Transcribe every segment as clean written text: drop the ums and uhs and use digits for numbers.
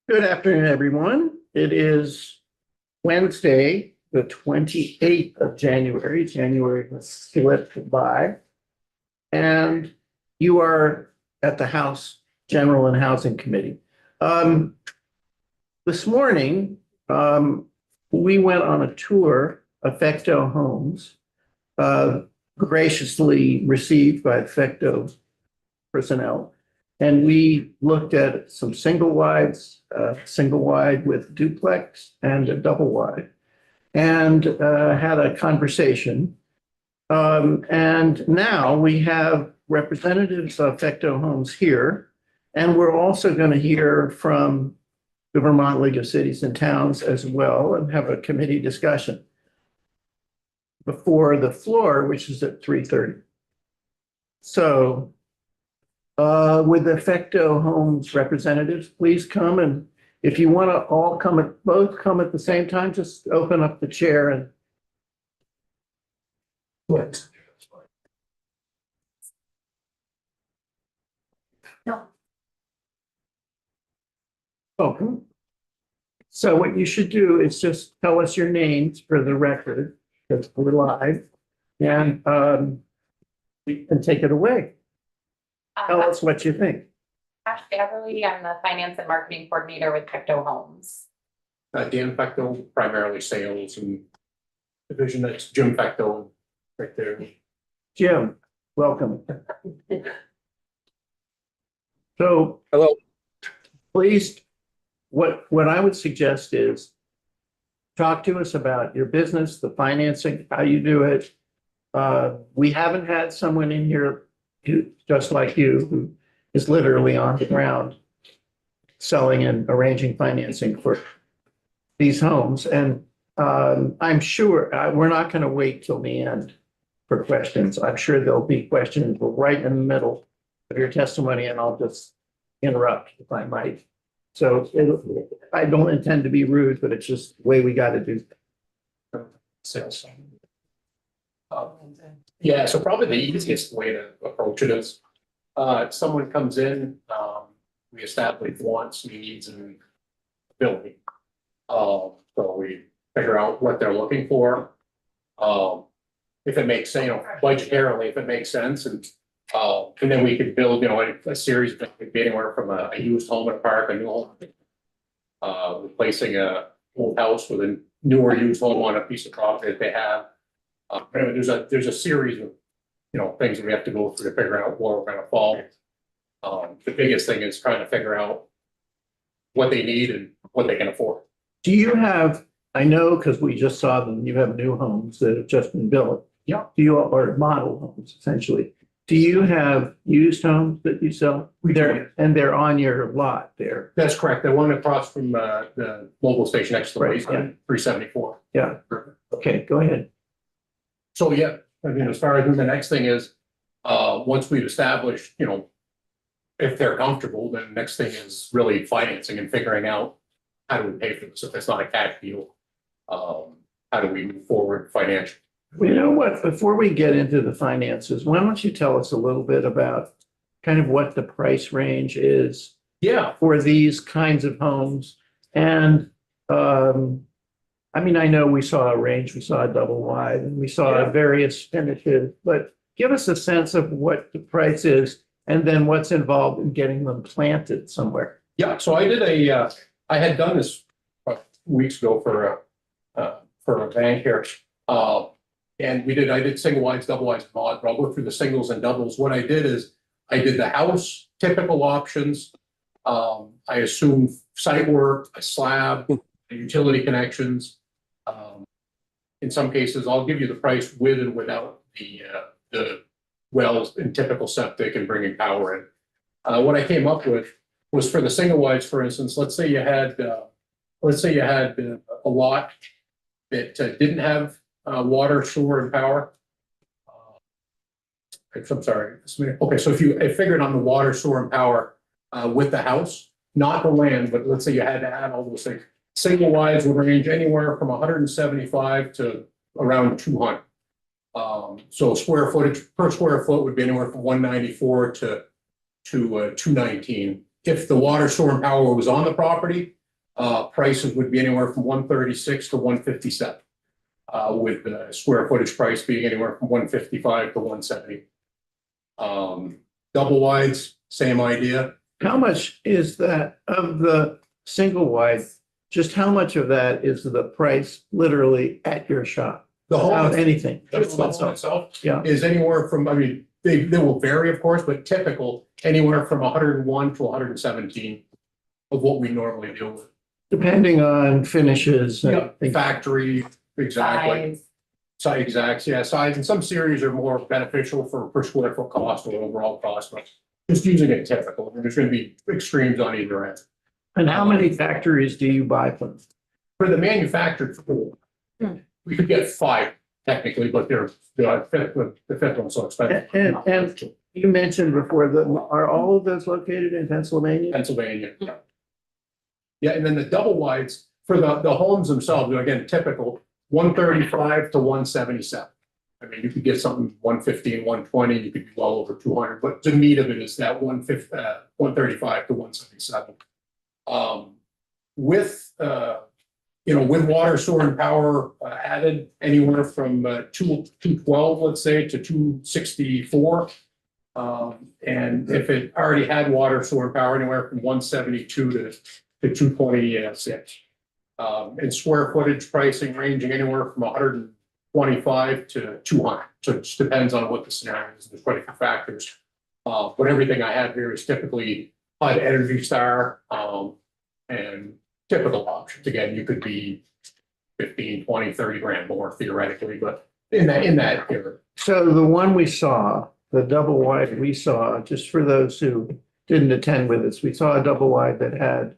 Good afternoon, everyone. It is Wednesday, the 28th of January. January has slipped by. And you are at the House General and Housing Committee. This morning, we went on a tour of Fecto Homes, graciously received by Fecto personnel. And we looked at some single wides, single wide with duplex and a double wide, and had a conversation. And now we have representatives of Fecto Homes here, and we're also going to hear from the Vermont League of Cities and Towns as well, and have a committee discussion before the floor, which is at 3:30. So with the Fecto Homes representatives, please come, and if you want to all both come at the same time, just open up the chair and. What? No. Oh. So what you should do is just tell us your names for the record, because we're live, and we can take it away. Tell us what you think. Ash Beverly, I'm the Finance and Marketing Coordinator with Fecto Homes. Dan Fecto, primarily sales and division. That's Jim Fecto right there. Jim, welcome. So. Hello. Please, what I would suggest is talk to us about your business, the financing, how you do it. We haven't had someone in here just like you, who is literally on the ground selling and arranging financing for these homes. And I'm sure we're not going to wait till the end for questions. I'm sure there'll be questions right in the middle of your testimony, and I'll just interrupt if I might. So I don't intend to be rude, but it's just the way we got to do Sales. Yeah, so probably the easiest way to approach it is someone comes in, we establish wants, needs, and ability. So we figure out what they're looking for. If it makes sense, budgetarily, if it makes sense, and then we could build, a series of anywhere from a used home in a park, a new home, replacing a old house with a newer used home on a piece of property that they have. Anyway, there's a series of things that we have to go through to figure out where we're going to fall. The biggest thing is trying to figure out what they need and what they can afford. Do you have, I know because we just saw them, you have new homes that have just been built. Yeah. Or model homes, essentially. Do you have used homes that you sell? We do. And they're on your lot there. That's correct. The one across from the mobile station next to the Right, waste, yeah. 374. Yeah. Okay, go ahead. So yeah, as far as the next thing is, once we've established, if they're comfortable, then the next thing is really financing and figuring out how do we pay for this. If it's not a cash deal, how do we move forward financially? Well, you know what, before we get into the finances, why don't you tell us a little bit about kind of what the price range is Yeah. for these kinds of homes? And I know we saw a range, we saw a double wide, and we saw Yeah. various finishes, but give us a sense of what the price is and then what's involved in getting them planted somewhere. Yeah, so I did I had done this weeks ago for a bank here. And I did single wides, double wides, and mod, but I'll go through the singles and doubles. What I did is I did the house, typical options. I assumed site work, a slab, utility connections. In some cases, I'll give you the price with and without the wells and typical septic and bringing power in. What I came up with was for the single wides, for instance, let's say you had a lot that didn't have water, sewer, and power. I'm sorry. Okay, so I figured on the water, sewer, and power with the house, not the land, but let's say you had to add all those things. Single wides would range anywhere from 175 to around 200. So square footage per square foot would be anywhere from 194 to 219. If the water, sewer, and power was on the property, Prices would be anywhere from 136 to 157. With the square footage price being anywhere from 155 to 170. Double wides, same idea. How much is that of the single wide? Just how much of that is the price literally at your shop? The home, Without anything? just the home itself Yeah, is anywhere from, I mean, they will vary, of course, but typical, anywhere from 101 to 117 of what we normally deal with. depending on finishes. and Yeah, things. factory, exactly. Size. Size exacts, yeah, size, and some series are more beneficial for per square foot cost or overall cost, but just using it typical, there's gonna be extremes on either end. And how many factories do you buy from? For the manufactured food, we could get 5 technically, but the fifth one's so expensive. And you mentioned before that, are all of those located in Pennsylvania? Pennsylvania. Yeah, and then the double wides for the homes themselves, again, typical, 135 to 177. I mean, you could get something 115, 120, you could be well over 200, but the meat of it is that 135 to 177. With with water, sewer, and power added, anywhere from 212, let's say, to 264. And if it already had water, sewer, and power, anywhere from 172 to 226. And square footage pricing ranging anywhere from 125 to 200. So it just depends on what the scenario is. There's quite a few factors. But everything I have here is typically HUD Energy Star, and typical options. Again, you could be 15, 20, 30 grand more theoretically, but in that area. So the one we saw, the double wide we saw, just for those who didn't attend with us, we saw a double wide that had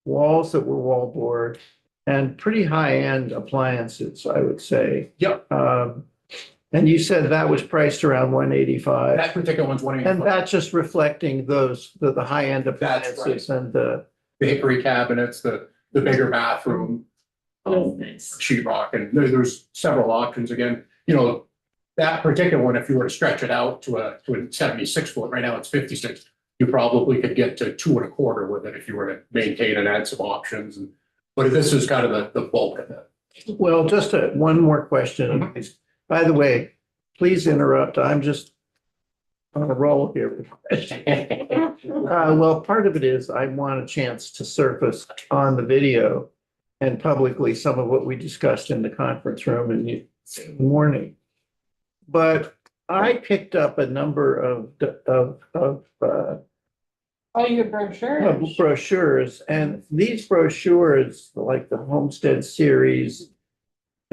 walls that were wallboard and pretty high-end appliances, I would say. Yep, And you said that was priced around 185. that particular one's And 185. that's just reflecting the high-end That's appliances and the, The hickory cabinets, the bigger bathroom. Sheetrock, and there's several options. Again, that particular one, if you were to stretch it out to a 76 foot, right now it's 56. You probably could get to 2 1/4 with it if you were to maintain and add some options. But this is kind of the bulk of it. well, just one more question. please. By the way, please interrupt. I'm just on a roll here with questions. Well, part of it is I want a chance to surface on the video and publicly some of what we discussed in the conference room in the morning. But I picked up a number of Oh, your brochure. brochures, and these brochures, like the Homestead series,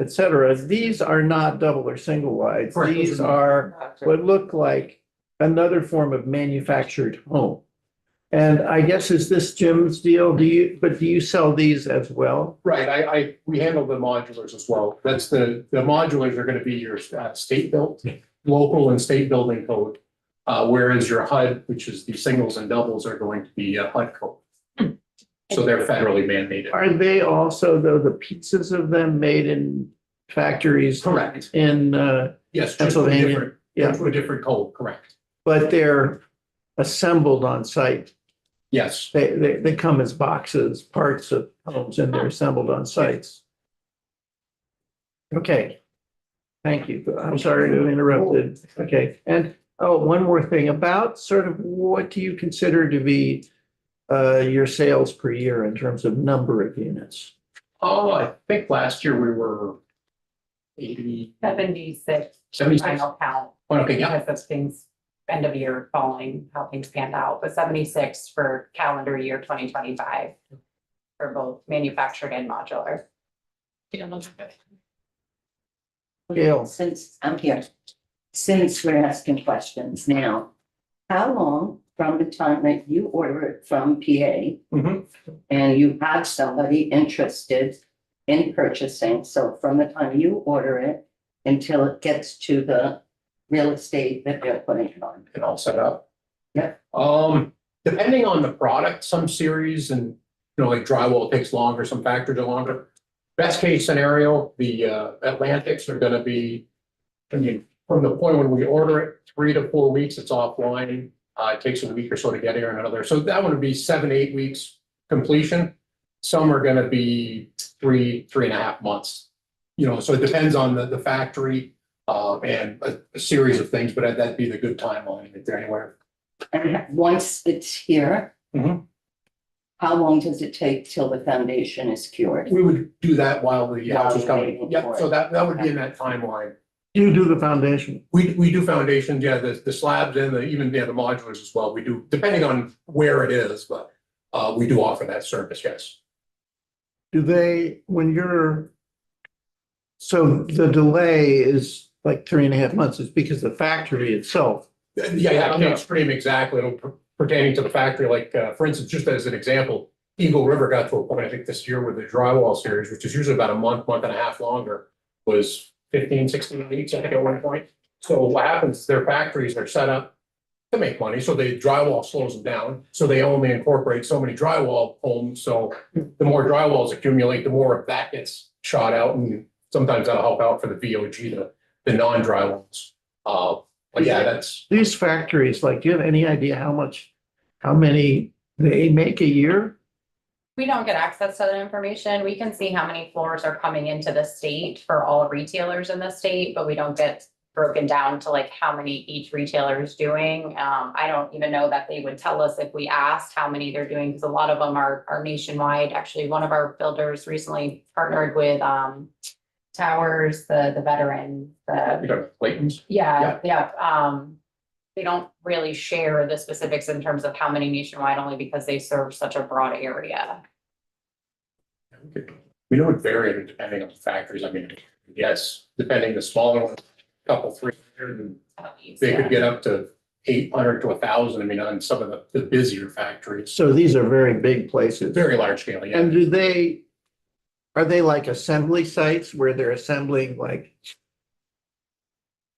et cetera, these are not double or single wides. Correct. These are what look like another form of manufactured home. And I guess is this Jim's deal? Do you sell these as well? Right, we handle the modulars as well. That's the modulars are gonna be your state built, local and state building code. Whereas your HUD, which is the singles and doubles, are going to be HUD code. So they're federally mandated. Are they also, though, the pieces of them made in factories? Correct. In, Yes, just Pennsylvania, just a different code, correct. but they're assembled on site. Yes, They come as boxes, parts of homes, and they're assembled on sites. Okay. Thank you. I'm sorry to interrupt it. Okay, and one more thing about sort of what do you consider to be your sales per year in terms of number of units? I think last year we were 80, 76 76. final count. Okay, yeah, Because of things, end of year falling, how things panned out, but 76 for calendar year 2025. For both manufactured and modular. Gail, Since I'm here, since we're asking questions now, how long from the time that you order it from PA Mhm. and you have somebody interested in purchasing, so from the time you order it until it gets to the real estate that they're putting it on? and all set up. Yeah. Depending on the product, some series and, like drywall takes longer, some factors are longer. Best case scenario, the Atlantics are gonna be, I mean, from the point when we order it, 3 to 4 weeks, it's offline. It takes a week or so to get here and another, so that would be 7, 8 weeks completion. Some are gonna be 3.5 months. You know, so it depends on the factory, and a series of things, but that'd be the good timeline if they're anywhere. And once it's here. Mhm. How long does it take till the foundation is cured? We would do that while the house is While coming. waiting Yep, for so it. that would be in that timeline. You do the foundation. We do foundations, yeah, the slabs and even the modulars as well. We do, depending on where it is, but we do offer that service, yes. Do they, when you're, so the delay is like 3.5 months, it's because the factory itself. Yeah, I can't scream exactly pertaining to the factory, like, for instance, just as an example, Eagle River got to a point, I think this year with the drywall series, which is usually about a month and a half longer, was 15, 16 weeks, I think at one point. So what happens, their factories are set up to make money, so the drywall slows them down, so they only incorporate so many drywall homes, so the more drywalls accumulate, the more of that gets shot out, and sometimes that'll help out for the VOG, the non-drywalls. But yeah, that's, These factories, like, do you have any idea how many they make a year? We don't get access to that information. We can see how many floors are coming into the state for all retailers in the state, but we don't get broken down to like how many each retailer is doing. I don't even know that they would tell us if we asked how many they're doing, because a lot of them are nationwide. Actually, one of our builders recently partnered with Towers, the veteran, you know, Clayton's. yeah. They don't really share the specifics in terms of how many nationwide, only because they serve such a broad area. We know it varied depending on the factories. I mean, yes, depending the smaller one, couple, 300, and they could get up to 800 to 1,000. I mean, on some of the busier factories, So these are very big places. very large scale, yeah. And are they like assembly sites where they're assembling like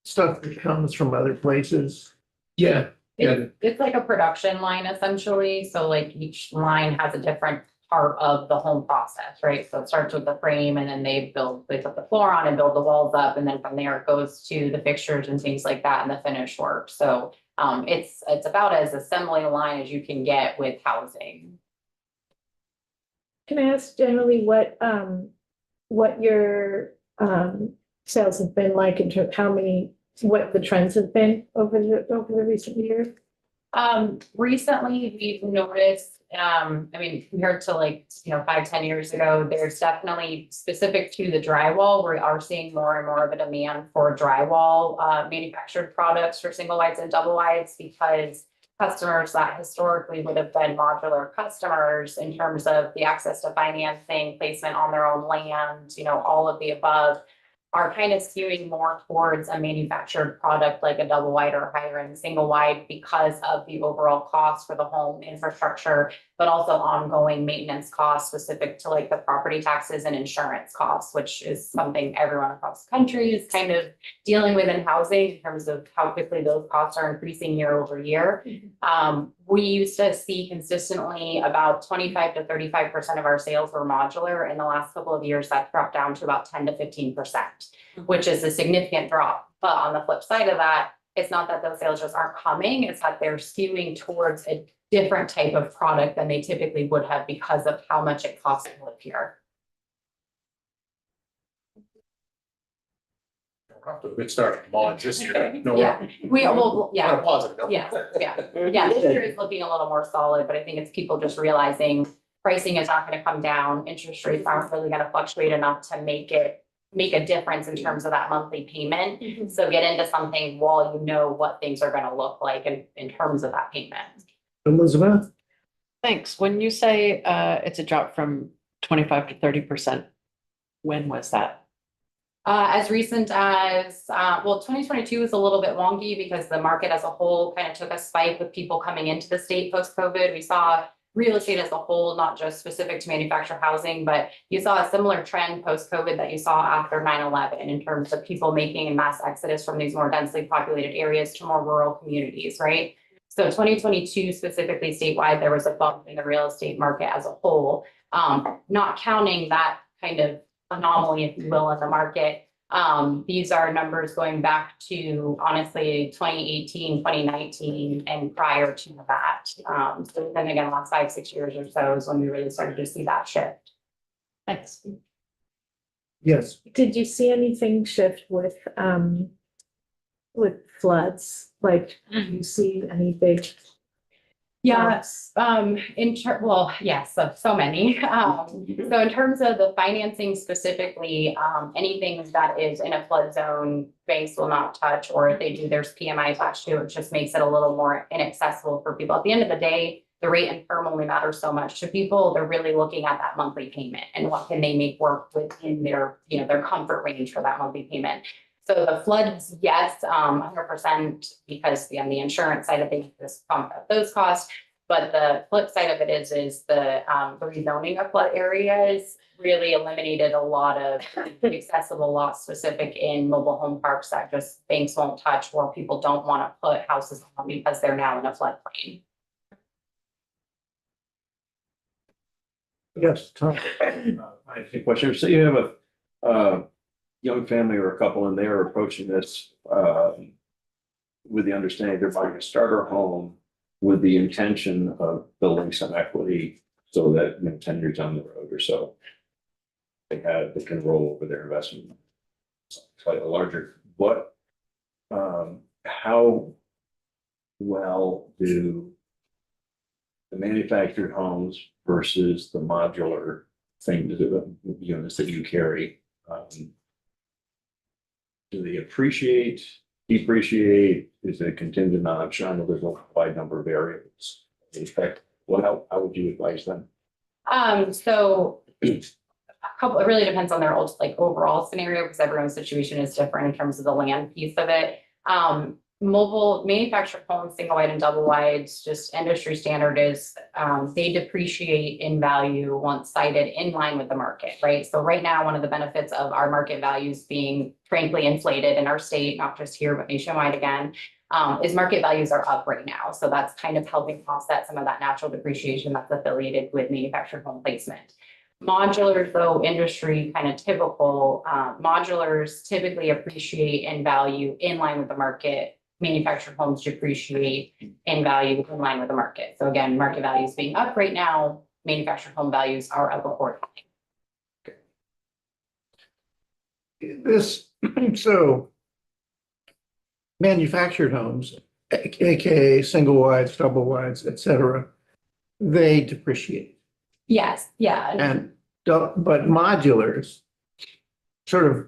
stuff that comes from other places? Yeah, yeah, It's like a production line essentially, so like each line has a different part of the home process, right? So it starts with the frame and then they put the floor on and build the walls up, and then from there it goes to the fixtures and things like that and the finished work. So it's about as assembly line as you can get with housing. Can I ask generally what your sales have been like in terms of what the trends have been over the recent years? Recently we've noticed, I mean, compared to like, 5-10 years ago, there's definitely specific to the drywall, we are seeing more and more of a demand for drywall, manufactured products for single wides and double wides, because customers that historically would have been modular customers in terms of the access to financing, placement on their own land, all of the above, are kind of skewing more towards a manufactured product like a double wide or higher end single wide, because of the overall cost for the home infrastructure, but also ongoing maintenance costs specific to like the property taxes and insurance costs, which is something everyone across the country is kind of dealing with in housing in terms of how quickly those costs are increasing year over year. We used to see consistently about 25 to 35% of our sales were modular. In the last couple of years, that dropped down to about 10 to 15%, which is a significant drop. But on the flip side of that, it's not that those sales just aren't coming, it's that they're skewing towards a different type of product than they typically would have because of how much it costs to live here. we're off to a good start, mods this year. No, Yeah, on a positive note. Yeah. This year is looking a little more solid, but I think it's people just realizing pricing is not gonna come down, interest rates aren't really gonna fluctuate enough to make a difference in terms of that monthly payment. So get into something while you know what things are gonna look like in terms of that payment. Elizabeth? Thanks. When you say it's a drop from 25 to 30%, when was that? As recent as, 2022 was a little bit wonky because the market as a whole kind of took a spike with people coming into the state post-COVID. We saw real estate as a whole, not just specific to manufactured housing, but you saw a similar trend post-COVID that you saw after 9/11 in terms of people making a mass exodus from these more densely populated areas to more rural communities, right? So 2022 specifically statewide, there was a bump in the real estate market as a whole, not counting that kind of anomaly, if you will, in the market. These are numbers going back to honestly 2018, 2019, and prior to that. So then again, last 5, 6 years or so is when we really started to see that shift. Thanks. Yes. Did you see anything shift with floods? Like, do you see any big? Yes, yes, so many. So in terms of the financing specifically, anything that is in a flood zone, banks will not touch, or if they do, there's PMI attached to it, which just makes it a little more inaccessible for people. At the end of the day, the rate and term only matters so much to people. They're really looking at that monthly payment and what can they make work within their, their comfort range for that monthly payment. So the floods, yes, 100%, because the insurance side of things just pump up those costs. But the flip side of it is the rezoning of flood areas really eliminated a lot of accessible lots specific in mobile home parks that just banks won't touch, or people don't want to put houses on because they're now in a floodplain. Yes, Tom. I have a question. So you have a young family or a couple and they're approaching this with the understanding they're buying a starter home with the intention of building some equity so that, 10 years down the road or so, they can roll over their investment slightly larger. How well do the manufactured homes versus the modular things, units that you carry, do they appreciate, depreciate? Is it contingent on, I'm sure there's a wide number of variables. In fact, how would you advise them? So a couple, it really depends on their overall scenario, because everyone's situation is different in terms of the land piece of it. Mobile manufactured homes, single wide and double wides, just industry standard is they depreciate in value once sited in line with the market, right? So right now, one of the benefits of our market values being frankly inflated in our state, not just here, but nationwide again, is market values are up right now. So that's kind of helping offset some of that natural depreciation that's affiliated with manufactured home placement. Modulars, though, industry kind of typical, modulars typically appreciate in value in line with the market. Manufactured homes depreciate in value in line with the market. So again, market values being up right now, manufactured home values are up accordingly. So manufactured homes, AKA single wides, double wides, et cetera, they depreciate. Yes, yeah. But modulars sort of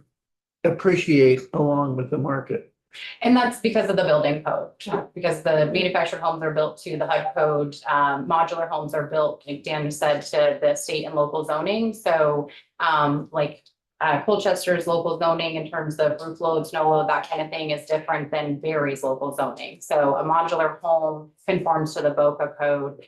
appreciate along with the market. And that's because of the building code, because the manufactured homes are built to the HUD code. Modular homes are built, like Dan said, to the state and local zoning. So Colchester's local zoning in terms of roof load, snow load, that kind of thing is different than Barry's local zoning. So a modular home conforms to the BOCA code,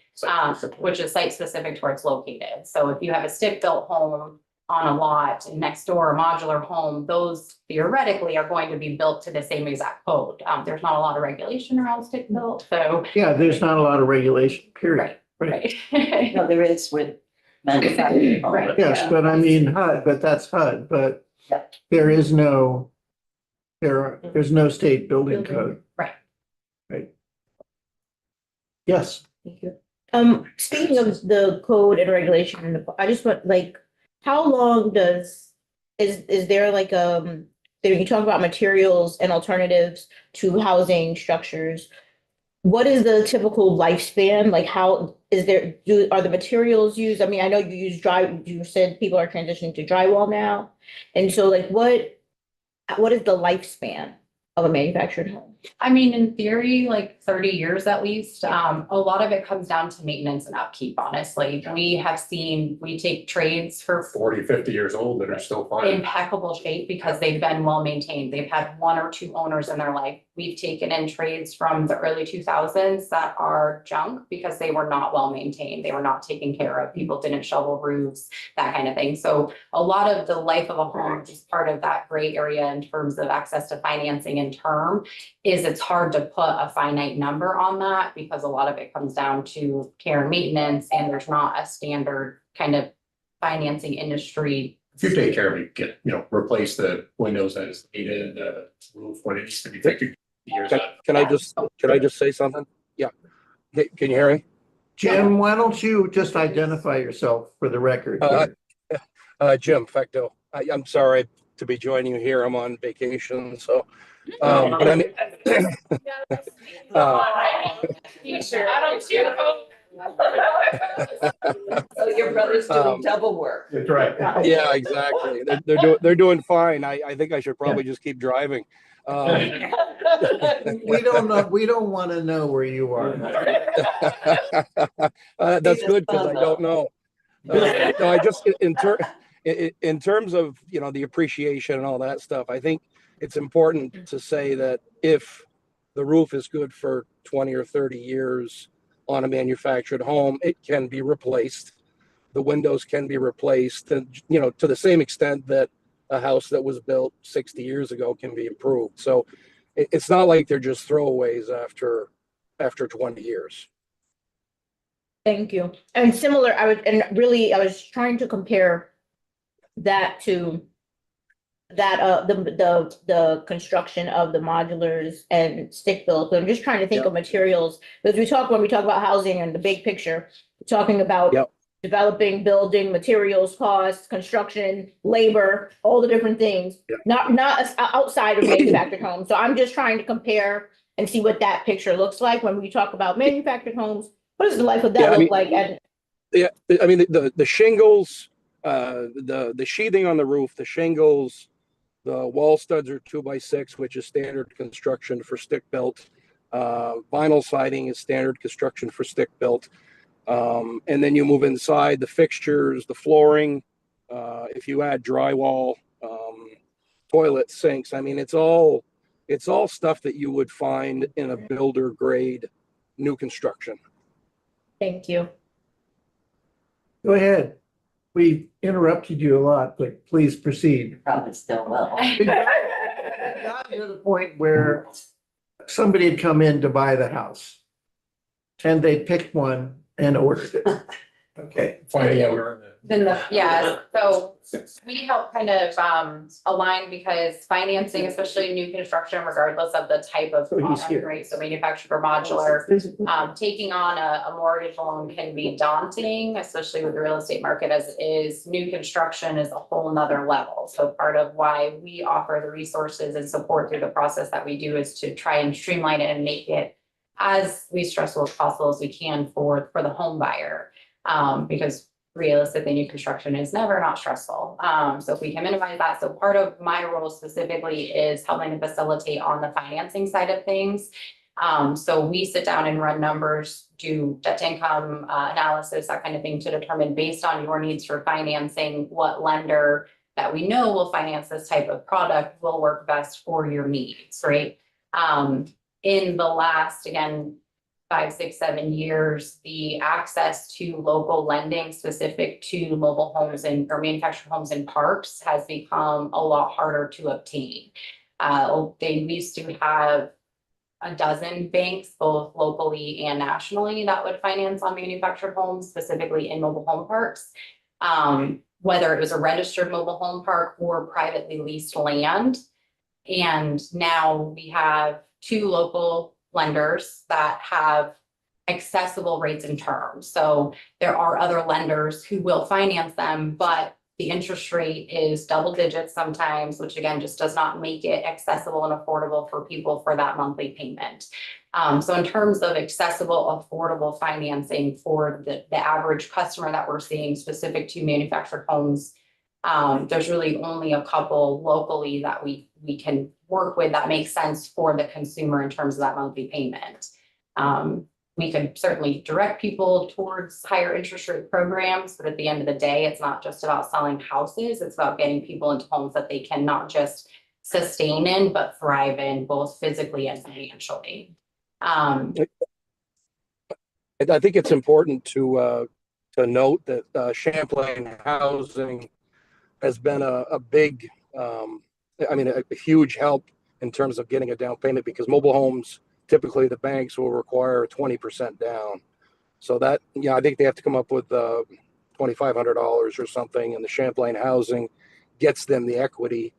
which is site specific to where it's located. So if you have a stick built home on a lot and next door a modular home, those theoretically are going to be built to the same exact code. There's not a lot of regulation around stick built, so. Yeah, there's not a lot of regulation, period. Right. No, there is with manufacturing. Right. Yes, but I mean HUD, but that's HUD, but Yep. there's no state building code. Right. Right. Yes. Thank you. Speaking of the code and regulation, I just want how long is there you talk about materials and alternatives to housing structures. What is the typical lifespan? How is are the materials used? I mean, I know you said people are transitioning to drywall now. And so what is the lifespan of a manufactured home? I mean, in theory, 30 years at least. A lot of it comes down to maintenance and upkeep, honestly. We take trades for 40, 50 years old that are still fine. impeccable shape because they've been well maintained. They've had 1 or 2 owners in their life. We've taken in trades from the early 2000s that are junk because they were not well maintained. They were not taken care of. People didn't shovel roofs, that kind of thing. So a lot of the life of a home, which is part of that gray area in terms of access to financing and term, is it's hard to put a finite number on that because a lot of it comes down to care and maintenance, and there's not a standard kind of financing industry If you take care of it, get, replace the windows that is needed, the roof when it needs to be taken. Years out. Can I just say something? Yeah. Can you hear me? Jim, why don't you just identify yourself for the record? Jim Fecto. I'm sorry to be joining you here. I'm on vacation, so. But I mean, So your brother's doing double work. That's right. yeah, exactly. They're doing fine. I think I should probably just keep driving. We don't know, we don't want to know where you are. That's good because I don't know. No, I just in terms of the appreciation and all that stuff, I think it's important to say that if the roof is good for 20 or 30 years on a manufactured home, it can be replaced. The windows can be replaced, and to the same extent that a house that was built 60 years ago can be improved. So it's not like they're just throwaways after 20 years. Thank you. And similar, I was trying to compare that to that, the construction of the modulars and stick built. So I'm just trying to think of materials, because when we talk about housing and the big picture, we're talking about developing, building, materials, costs, construction, labor, all the different things, not outside of manufactured homes. So I'm just trying to compare and see what that picture looks like when we talk about manufactured homes. What does the life of that look like? And I mean, the shingles, the sheathing on the roof, the shingles, the wall studs are 2x6, which is standard construction for stick built. Vinyl siding is standard construction for stick built. And then you move inside, the fixtures, the flooring, if you add drywall, toilet sinks, I mean, it's all stuff that you would find in a builder grade new construction. thank you. Go ahead. We interrupted you a lot, but please proceed. Probably still will. We got to the point where somebody had come in to buy the house and they picked one and ordered it. Okay. Finding out we're in So we help kind of align, because financing, especially new construction, regardless of the type of So he's here. product, right? So manufactured or modular, taking on a mortgage loan can be daunting, especially with the real estate market as it is. New construction is a whole nother level. So part of why we offer the resources and support through the process that we do is to try and streamline it and make it as least stressful as possible as we can for the home buyer. Because realistically, new construction is never not stressful. So if we can minimize that. So part of my role specifically is helping to facilitate on the financing side of things. So we sit down and run numbers, do debt to income analysis, that kind of thing, to determine, based on your needs for financing, what lender that we know will finance this type of product will work best for your needs, right? In the last, again, 5, 6, 7 years, the access to local lending specific to mobile homes or manufactured homes and parks has become a lot harder to obtain. They used to have a dozen banks, both locally and nationally, that would finance on manufactured homes, specifically in mobile home parks. Whether it was a registered mobile home park or privately leased land. And now we have 2 local lenders that have accessible rates and terms. So there are other lenders who will finance them, but the interest rate is double digits sometimes, which again just does not make it accessible and affordable for people for that monthly payment. So in terms of accessible, affordable financing for the average customer that we're seeing specific to manufactured homes, there's really only a couple locally that we can work with that makes sense for the consumer in terms of that monthly payment. We could certainly direct people towards higher interest rate programs, but at the end of the day, it's not just about selling houses. It's about getting people into homes that they can not just sustain in, but thrive in, both physically and financially. I think it's important to note that Champlain Housing has been a big, a huge help in terms of getting a down payment, because mobile homes, typically the banks will require 20% down. So that, I think they have to come up with $2,500 or something, and the Champlain Housing gets them the equity.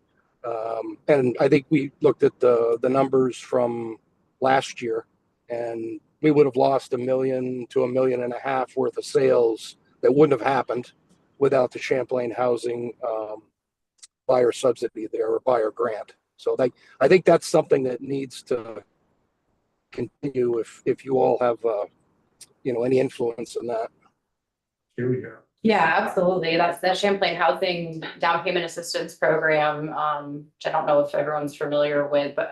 And I think we looked at the numbers from last year, and we would have lost $1 million to $1.5 million worth of sales that wouldn't have happened without the Champlain Housing buyer subsidy there, or buyer grant. So I think that's something that needs to continue if you all have any influence in that. Here we go. Yeah, absolutely. That's the Champlain Housing Down Payment Assistance Program, which I don't know if everyone's familiar with, but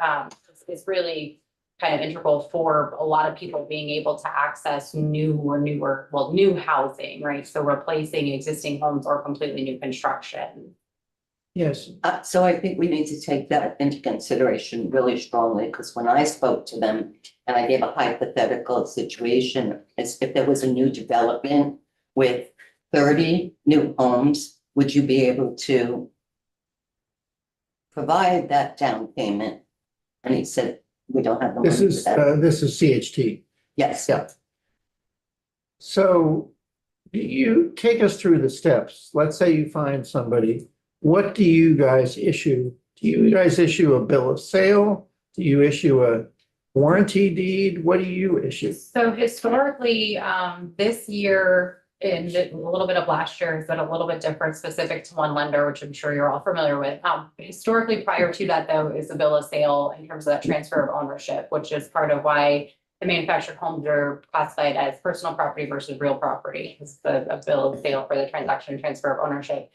it's really kind of integral for a lot of people being able to access new housing, right? So replacing existing homes or completely new construction. Yes, So I think we need to take that into consideration really strongly, because when I spoke to them and I gave a hypothetical situation, as if there was a new development with 30 new homes, would you be able to provide that down payment? And he said, we don't have the money this for that. is CHT. Yes. Yeah. So you take us through the steps. Let's say you find somebody. What do you guys issue? Do you guys issue a bill of sale? Do you issue a warranty deed? What do you issue? So historically, this year and a little bit of last year has been a little bit different, specific to one lender, which I'm sure you're all familiar with. Historically, prior to that, though, is a bill of sale in terms of that transfer of ownership, which is part of why the manufactured homes are classified as personal property versus real property. It's a bill of sale for the transaction and transfer of ownership.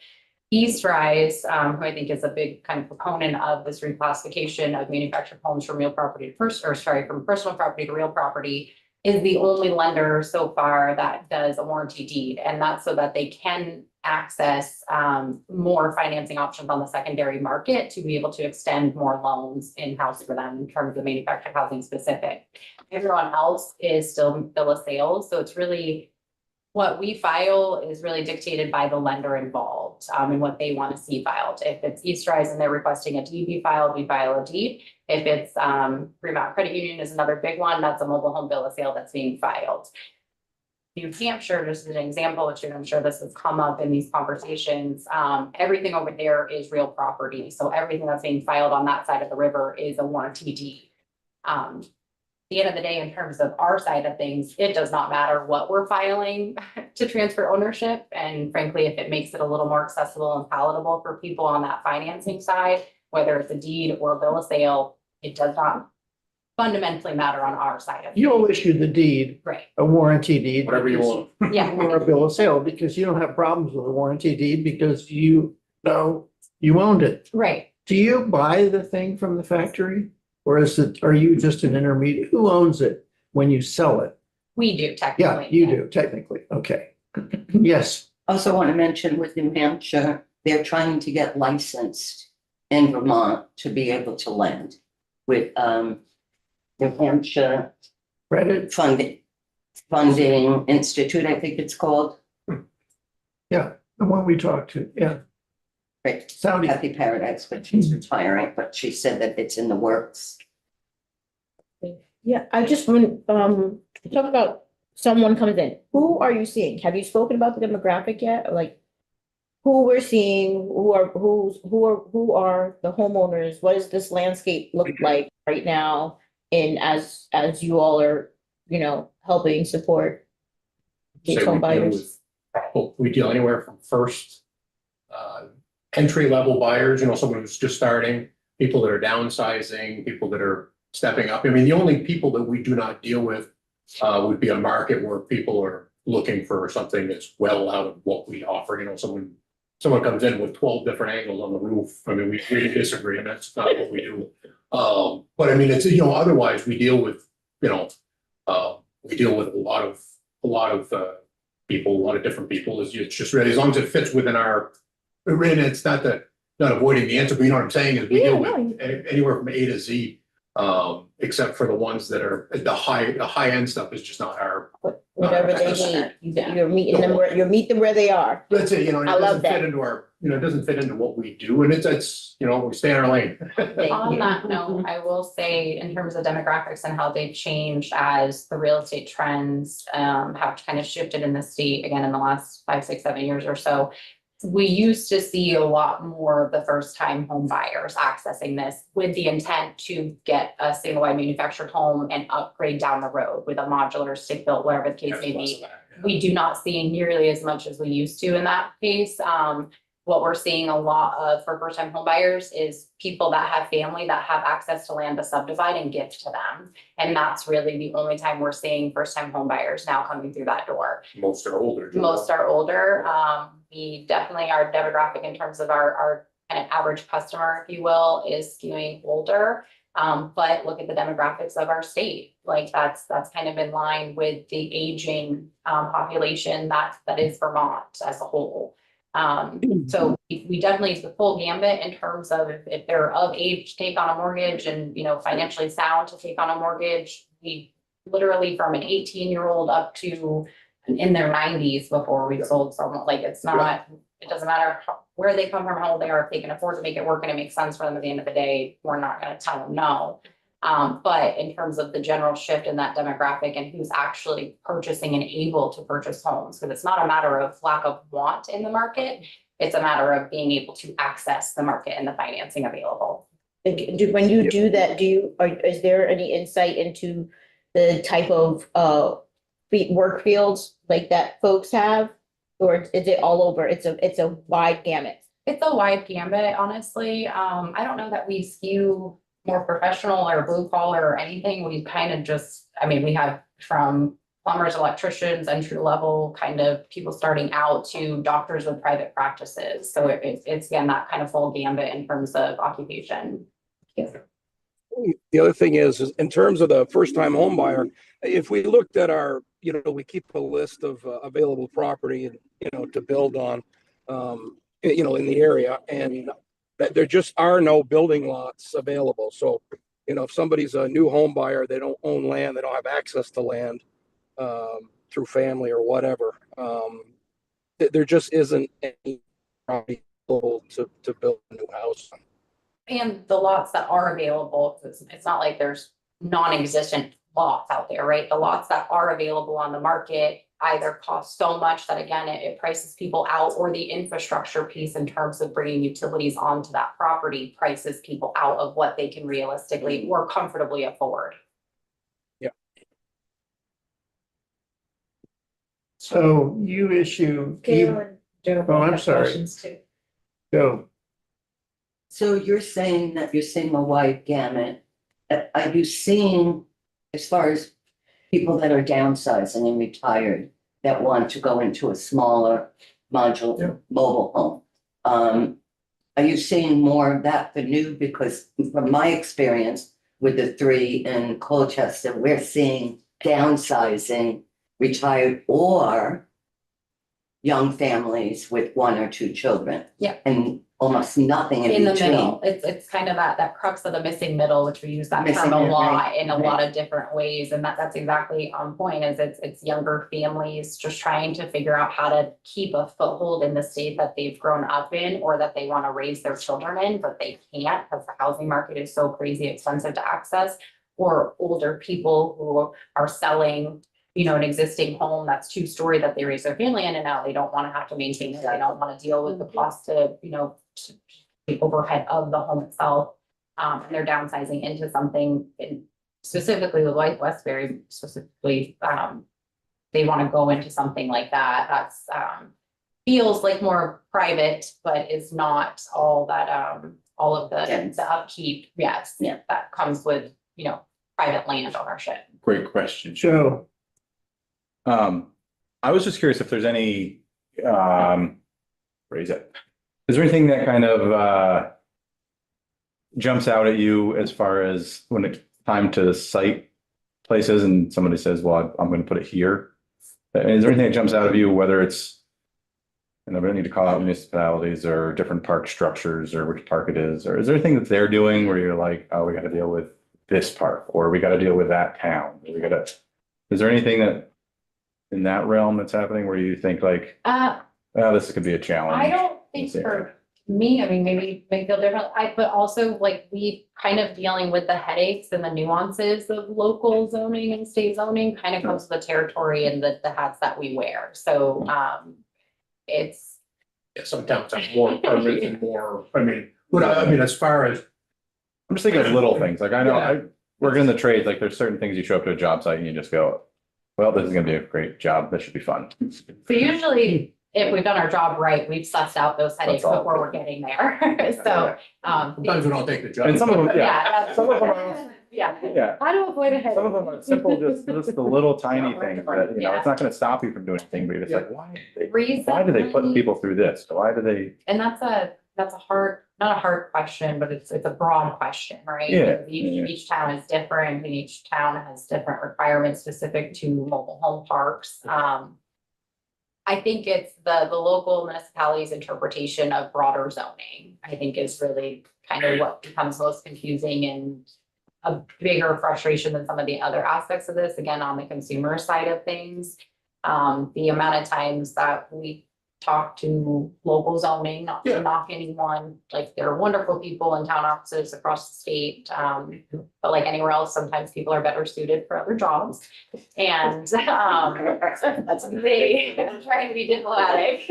Eastrise, who I think is a big kind of proponent of this reclassification of manufactured homes from from personal property to real property, is the only lender so far that does a warranty deed. And that's so that they can access more financing options on the secondary market to be able to extend more loans in-house for them in terms of manufactured housing specific. Everyone else is still bill of sales. So it's really, what we file is really dictated by the lender involved and what they want to see filed. If it's Eastrise and they're requesting a deed be filed, we file a deed. If it's Green Mountain Credit Union is another big one, that's a mobile home bill of sale that's being filed. New Hampshire, just as an example, which I'm sure this has come up in these conversations, everything over there is real property. So everything that's being filed on that side of the river is a warranty deed. The end of the day, in terms of our side of things, it does not matter what we're filing to transfer ownership. And frankly, if it makes it a little more accessible and palatable for people on that financing side, whether it's a deed or a bill of sale, it does not fundamentally matter on our side of things. You'll issue the deed, Right. a warranty deed. Whatever you want. Yeah. Or a bill of sale, because you don't have problems with a warranty deed because you know you owned it. Right. Do you buy the thing from the factory? Or are you just an intermediate? Who owns it when you sell it? We do technically. Yeah, you do technically. Okay. Yes. Also want to mention with New Hampshire, they're trying to get licensed in Vermont to be able to lend with New Hampshire Credit. Funding Institute, I think it's called. Yeah, the one we talked to. Yeah. Right. Saudi. Kathy Paradise, but she's retiring, but she said that it's in the works. Yeah, I just want, talk about someone comes in. Who are you seeing? Have you spoken about the demographic yet? Like, who we're seeing, who are the homeowners? What does this landscape look like right now? And as you all are, helping support these Say home we deal buyers. we deal anywhere from first entry level buyers, someone who's just starting, people that are downsizing, people that are stepping up. I mean, the only people that we do not deal with would be a market where people are looking for something that's well out of what we offer. Someone comes in with 12 different angles on the roof. I mean, we disagree, and that's not what we do. But I mean, it's, otherwise we deal with, a lot of people, a lot of different people. It's just really, as long as it fits within our, it's not avoiding the answer, but you know what I'm saying, is we deal with anywhere from A to Z, except for the ones that are the high end stuff is just not our. Whatever they need, you're meeting them where they are. That's it, it I love doesn't that. fit into our, it doesn't fit into what we do, and it's, we stay in our lane. On that note, I will say in terms of demographics and how they've changed as the real estate trends have kind of shifted in the state again in the last 5, 6, 7 years or so. we used to see a lot more of the first time home buyers accessing this with the intent to get a single wide manufactured home and upgrade down the road with a modular stick built, whatever the case may be. We do not see nearly as much as we used to in that case. What we're seeing a lot of for first time home buyers is people that have family that have access to land to subdivide and give to them. And that's really the only time we're seeing first time home buyers now coming through that door. Most are older. Most are older. We definitely, our demographic in terms of our kind of average customer, if you will, is skewing older. But look at the demographics of our state, like that's kind of in line with the aging population that is Vermont as a whole. So we definitely the full gambit in terms of if they're of age to take on a mortgage and, you know, financially sound to take on a mortgage. We literally from an 18-year-old up to in their 90s before we sold someone, like it's not, it doesn't matter where they come from, how old they are, if they can afford to make it work and it makes sense for them at the end of the day, we're not gonna tell them no. But in terms of the general shift in that demographic and who's actually purchasing and able to purchase homes, because it's not a matter of lack of want in the market, it's a matter of being able to access the market and the financing available. When you do that, is there any insight into the type of work fields like that folks have? Or is it all over? It's a wide gamut. It's a wide gambit, honestly. I don't know that we skew more professional or blue collar or anything. We kind of just, I mean, we have from plumbers, electricians, entry level kind of people starting out to doctors with private practices. So it's again, that kind of full gambit in terms of occupation. The other thing is in terms of the first time home buyer, if we looked at our, you know, we keep a list of available property and, you know, to build on, you know, in the area, and that there just are no building lots available. So, you know, if somebody's a new home buyer, they don't own land, they don't have access to land through family or whatever. There just isn't any property to build a new house. And the lots that are available, it's not like there's non-existent lots out there, right? The lots that are available on the market either cost so much that again, it prices people out, or the infrastructure piece in terms of bringing utilities onto that property prices people out of what they can realistically or comfortably afford. Yeah. So you issue, oh, I'm sorry. Go. So you're saying that you're seeing a wide gamut. Are you seeing, as far as people that are downsizing and retired, that want to go into a smaller modular mobile home? Are you seeing more of that for new? Because from my experience with the three in Colchester, we're seeing downsizing, retired or young families with one or two children. Yeah. And almost nothing In in the between. middle, it's kind of that crux of the missing middle, which we use that Missing term a middle, lot right, in a right. lot of different ways. And that's exactly on point, is it's younger families just trying to figure out how to keep a foothold in the state that they've grown up in or that they want to raise their children in, but they can't because the housing market is so crazy expensive to access. Or older people who are selling, you know, an existing home that's 2-story that they raise their family in, and now they don't want to have to maintain it. They don't want to deal with the cost to, you know, the overhead of the home itself. And they're downsizing into something specifically with Westbury specifically. They want to go into something like that. That's feels like more private, but is not all that all of the upkeep. Yes, Yeah. that comes with, you know, private land ownership. Great question. Joe, I was just curious if there's any, raise it. Is there anything that kind of, jumps out at you as far as when it's time to site places and somebody says, well, I'm going to put it here? Is there anything that jumps out of you, whether it's, and I don't need to call out municipalities or different park structures or which park it is, or is there anything that they're doing where you're like, oh, we got to deal with this park, or we got to deal with that town, or we got to, is there anything that in that realm that's happening where you think like, oh, this could be a challenge? I don't think for me, I mean, maybe may feel different. But also like we kind of dealing with the headaches and the nuances of local zoning and state zoning kind of comes with the territory and the hats that we wear. So it's Yeah, some towns have more permits and more, I mean, as far as, I'm just thinking of little things, like I know Yeah. I work in the trades, like there's certain things you show up to a job site and you just go, well, this is gonna be a great job, this should be fun. So usually, if we've done our job right, we've sussed out those headaches all. before we're getting there. So, sometimes we don't take the job. And some of them, yeah, yeah, that's. some of them are- Yeah. yeah. How to avoid a headache. Some of them are simple, just the little tiny things that, you know, it's not gonna stop you from doing anything, but it's like, why do they put Recently- people through this? Why do they? And that's a hard, not a hard question, but it's a broad question, right? Yeah, Because yeah. Each town is different and each town has different requirements specific to mobile home parks. I think it's the local municipality's interpretation of broader zoning, I think is really kind of what becomes most confusing and a bigger frustration than some of the other aspects of this, again, on the consumer side of things. The amount of times that we talk to local zoning, not Yeah. to knock anyone, like they're wonderful people in town offices across the state. But like anywhere else, sometimes people are better suited for other jobs. And they, I'm trying to be diplomatic.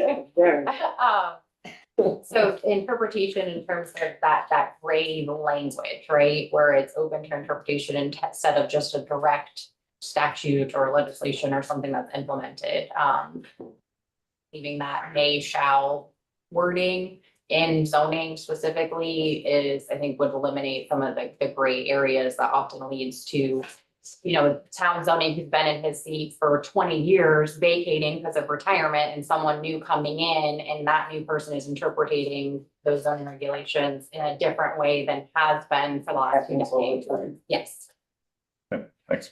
So interpretation in terms of that gray language, right, where it's open to interpretation instead of just a direct statute or legislation or something that's implemented. Leaving that may shall wording in zoning specifically is, I think, would eliminate some of the gray areas that often leads to, you know, town zoning who's been in his seat for 20 years vacating because of retirement and someone new coming in, and that new person is interpreting those zoning regulations in a different way than has been for the last few decades. Yes. Thanks.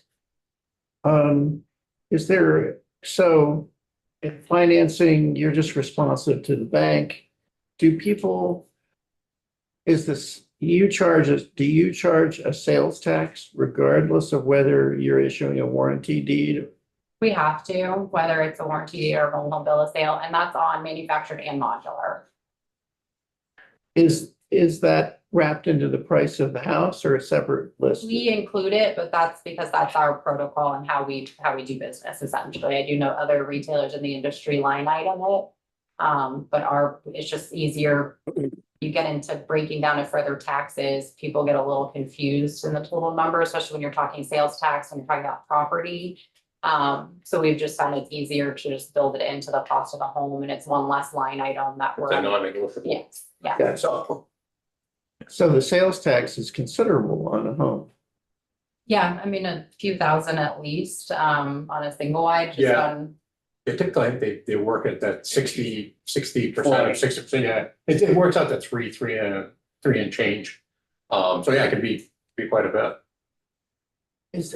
Is there, so in financing, you're just responsive to the bank. Do people, is this, do you charge a sales tax regardless of whether you're issuing a warranty deed? We have to, whether it's a warranty or a mobile home bill of sale, and that's on manufactured and modular. Is that wrapped into the price of the house or a separate list? We include it, but that's because that's our protocol and how we do business essentially. I do know other retailers in the industry line item it. But it's just easier. You get into breaking down to further taxes, people get a little confused in the total number, especially when you're talking sales tax, when you're talking about property. So we've just found it's easier to just build it into the cost of the home, and it's one less line item that It's a we're, non-negotiable. yes, yeah. Yeah, so the sales tax is considerable on a home. Yeah, I mean, a few thousand at least, on a single wide, just Yeah. on, They typically, they work at that 60% or 60%, yeah, it works out to three and change. So yeah, it can be quite a bit.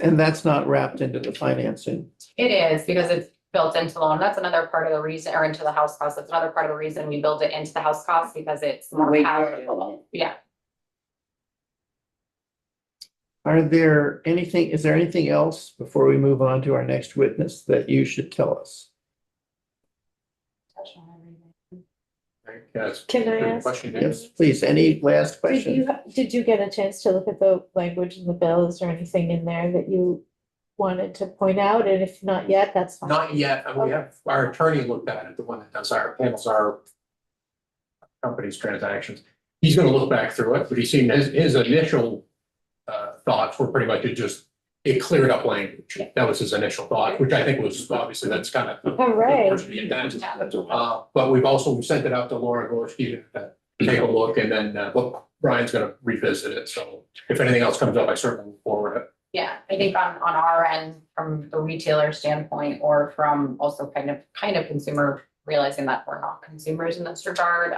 And that's not wrapped into the financing. it is because it's built into the loan. That's another part of the reason, or into the house cost. That's another part of the reason we build it into the house cost because it's more Way palatable. Yeah. Is there anything else before we move on to our next witness that you should tell us? Touch on everything. Yeah, it's a Can I good ask? question, Yes, please. Any last question? Did you get a chance to look at the language in the bill? Is there anything in there that you wanted to point out? And if not yet, that's fine. Not yet, and we have, our attorney looked at it, the one that handles our company's transactions. He's gonna look back through it, but he's seen his initial thoughts were pretty much it cleared up language. That was his initial thought, which I think was, obviously, that's kind of. All right. But we've sent it out to Laura Gorski to take a look, and then, Brian's gonna revisit it, so if anything else comes up, I certainly will forward it. Yeah, I think on our end, from the retailer standpoint, or from also kind of consumer, realizing that we're not consumers in this regard.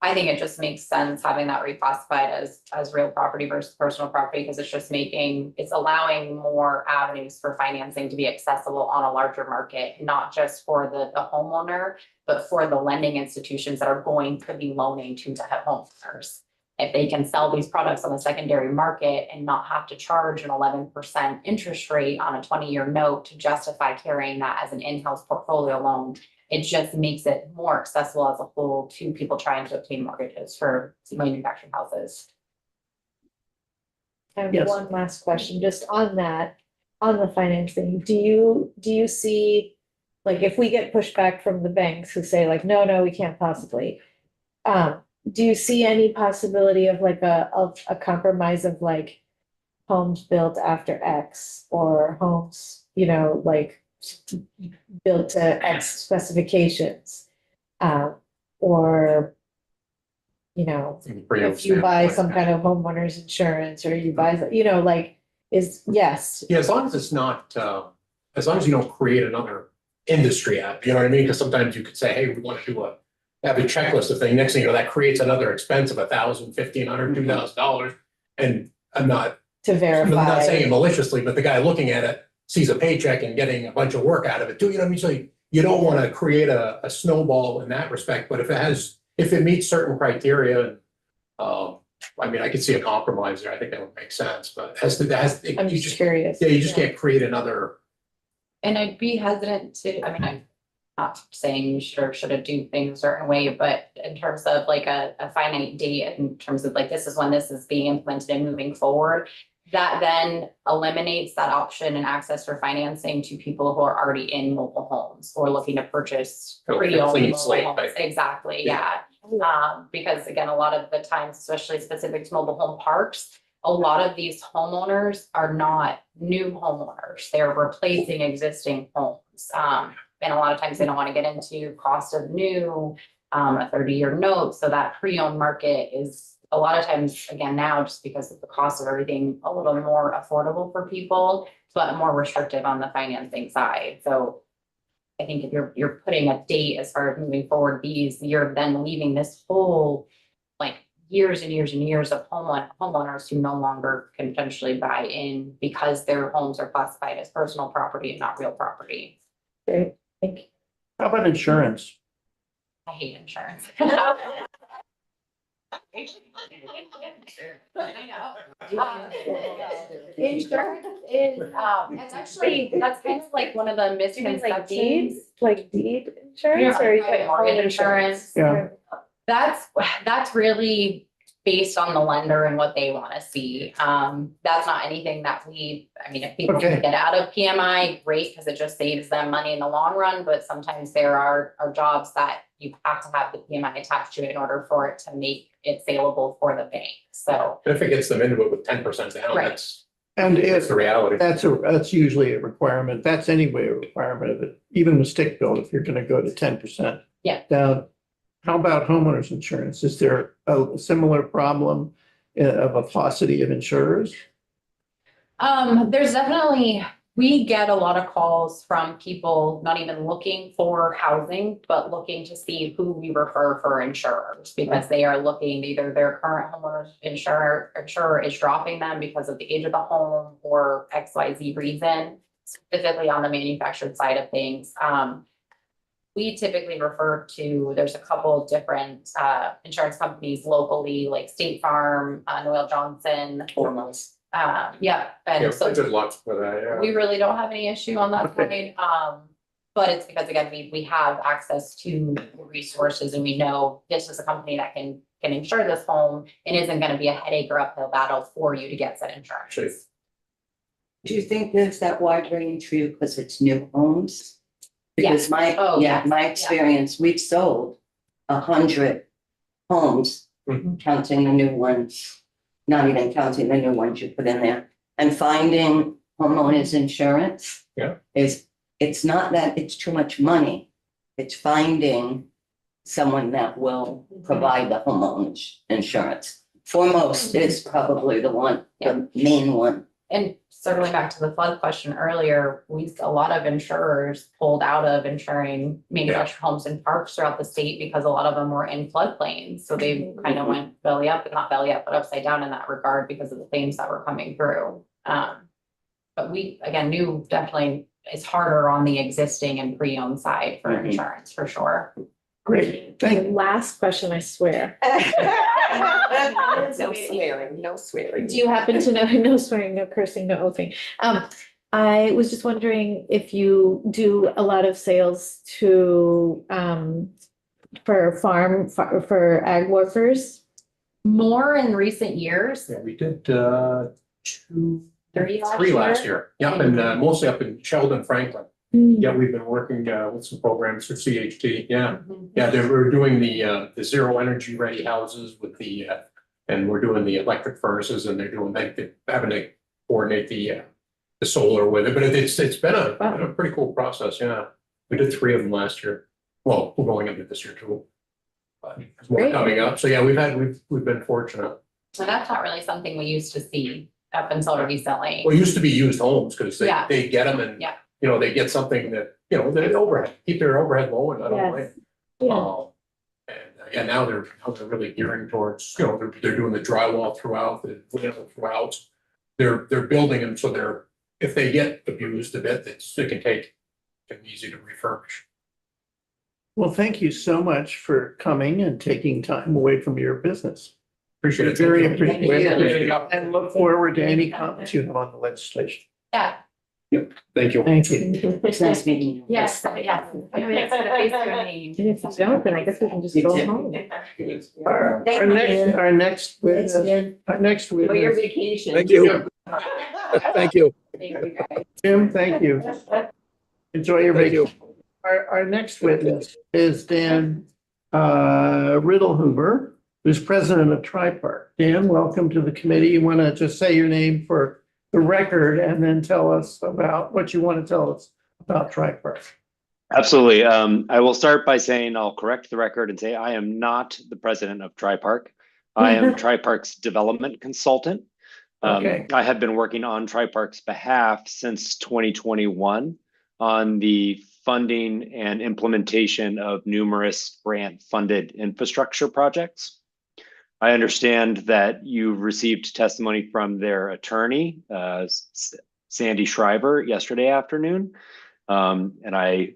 I think it just makes sense having that reclassified as real property versus personal property, because it's allowing more avenues for financing to be accessible on a larger market, not just for the homeowner, but for the lending institutions that are going to be loaning to homeowners. If they can sell these products on the secondary market and not have to charge an 11% interest rate on a 20-year note to justify carrying that as an in-house portfolio loan, it just makes it more accessible as a whole to people trying to obtain mortgages for manufactured houses. I have Yes. one last question, just on that, on the financing. Do you see like if we get pushback from the banks who say like, no, we can't possibly. Do you see any possibility of like a compromise of like homes built after X or homes, like built to X specifications? Or, if you buy some kind of homeowner's insurance or you buy, like yes. Yeah, as long as it's not, as long as you don't create another industry out, you know what I mean? Because sometimes you could say, hey, we want to do have a checklist of things. Next thing you know, that creates another expense of $1,000, $1,500, $2,000. And I'm not To I'm not verify. saying it maliciously, but the guy looking at it sees a paycheck and getting a bunch of work out of it too, you know what I mean? So you don't want to create a snowball in that respect, but if it meets certain criteria, I mean, I could see a compromise there. I think that would make sense, but I'm you just just, curious. yeah, you just can't create another. And I'd be hesitant to, I mean, I'm not saying you should or shouldn't do things a certain way, but in terms of like a finite date, in terms of like, this is when this is being implemented and moving forward, that then eliminates that option and access for financing to people who are already in mobile homes or looking to purchase Okay, pre-owned clean mobile slate, homes. right? Exactly, Yeah. because again, a lot of the times, especially specific to mobile home parks, a lot of these homeowners are not new homeowners. They're replacing existing homes. And a lot of times they don't want to get into cost of new, a 30-year note. So that pre-owned market is a lot of times, again, now just because of the cost of everything, a little more affordable for people, but more restrictive on the financing side. So I think if you're putting a date as far as moving forward, you're then leaving this whole like years and years and years of homeowners who no longer can potentially buy in because their homes are classified as personal property and not real property. Great, thank you. How about insurance? I hate insurance. Insurance is, it's actually, that's kind of like one of the misconceptions. Like deed insurance or Private like mortgage home insurance. Yeah. That's really based on the lender and what they want to see. That's not anything that I mean, if people Okay. can get out of PMI, great, because it just saves them money in the long run, but sometimes there are jobs that you have to have the PMI attached to it in order for it to make it saleable for the bank, so. If it gets them into it with 10% down, Right. that's And that's if the reality. that's usually a requirement, that's anyway a requirement of it, even with stick built, if you're gonna go to 10%. Yeah. Down, how about homeowners insurance? Is there a similar problem of a paucity of insurers? There's definitely, we get a lot of calls from people not even looking for housing, but looking to see who we refer for insurers because they are looking, either their current homeowner's insurer is dropping them because of the age of the home or XYZ reason, specifically on the manufactured side of things. We typically refer to, there's a couple different insurance companies locally, like State Farm, Noel Johnson. 4 months. Yeah, Yeah, and so good luck with that, yeah. we really don't have any issue on that Okay. side. But it's because again, we have access to resources and we know this is a company that can insure this home and isn't gonna be a headache or uphill battle for you to get said insurance. Sure. Do you think there's that wide range for you because it's new homes? Yeah. Because Oh, my yes. experience, we've sold 100 homes, Mhm. counting the new ones, not even counting the new ones you put in there. And finding homeowners insurance. Yeah. It's not that it's too much money. It's finding someone that will provide the homeowners insurance. Foremost is probably the main one. And circling back to the flood question earlier, a lot of insurers pulled out of insuring manufactured homes and parks throughout the state because a lot of them were in floodplains. So they kind of went belly up, but not belly up, but upside down in that regard because of the claims that were coming through. But we, again, knew definitely it's harder on the existing and pre-owned side for Mhm. insurance, for sure. Great, thank you. Last question, I swear. No swearing, no swearing. Do you happen to know, no swearing, no cursing, no oathing? I was just wondering if you do a lot of sales to, for ag workers? More in recent years, Yeah, we did 2, 3 3 last year. Yep, and mostly up in Sheldon, Franklin. Yeah, we've been working with some programs for CHT, yeah. Yeah, we're doing the zero energy ready houses with the, and we're doing the electric furnaces and they're doing, they're having to coordinate the solar with it, but it's been a pretty cool process, yeah. We did 3 of them last year. Well, we're going into this year too. But there's more Great. coming up. So yeah, we've been fortunate. So that's not really something we used to see up until recently. Well, it used to be used homes because Yeah. they get them and, Yeah. you know, they get something that, you know, they overhead, keep their overhead low and I don't Yes. mind. Yeah. And now they're really gearing towards, you know, they're doing the drywall throughout, the window throughout. They're building them so if they get abused a bit, it can take, easy to refurbish. Well, thank you so much for coming and taking time away from your business. Appreciate it. Very Thank you. appreciated, and look forward to any comments you have on the legislation. Yeah. Thank you. Thank you. It's nice meeting you. Yes, yes. I mean, it's a face to a name. And if you don't, then I guess we can just go home. Our next witness, For your vacation. Thank you. Thank you. Thank you, guys. Jim, thank you. Enjoy your Thank you. vacation. Our next witness is Dan Riddlehuber, who's president of Tripark. Dan, welcome to the committee. You want to just say your name for the record and then tell us about what you want to tell us about Tripark. Absolutely. I will start by saying I'll correct the record and say I am not the president of Tripark. I am Tripark's development consultant. Okay. I have been working on Tripark's behalf since 2021 on the funding and implementation of numerous grant-funded infrastructure projects. I understand that you received testimony from their attorney, Sandy Schreiber, yesterday afternoon. And I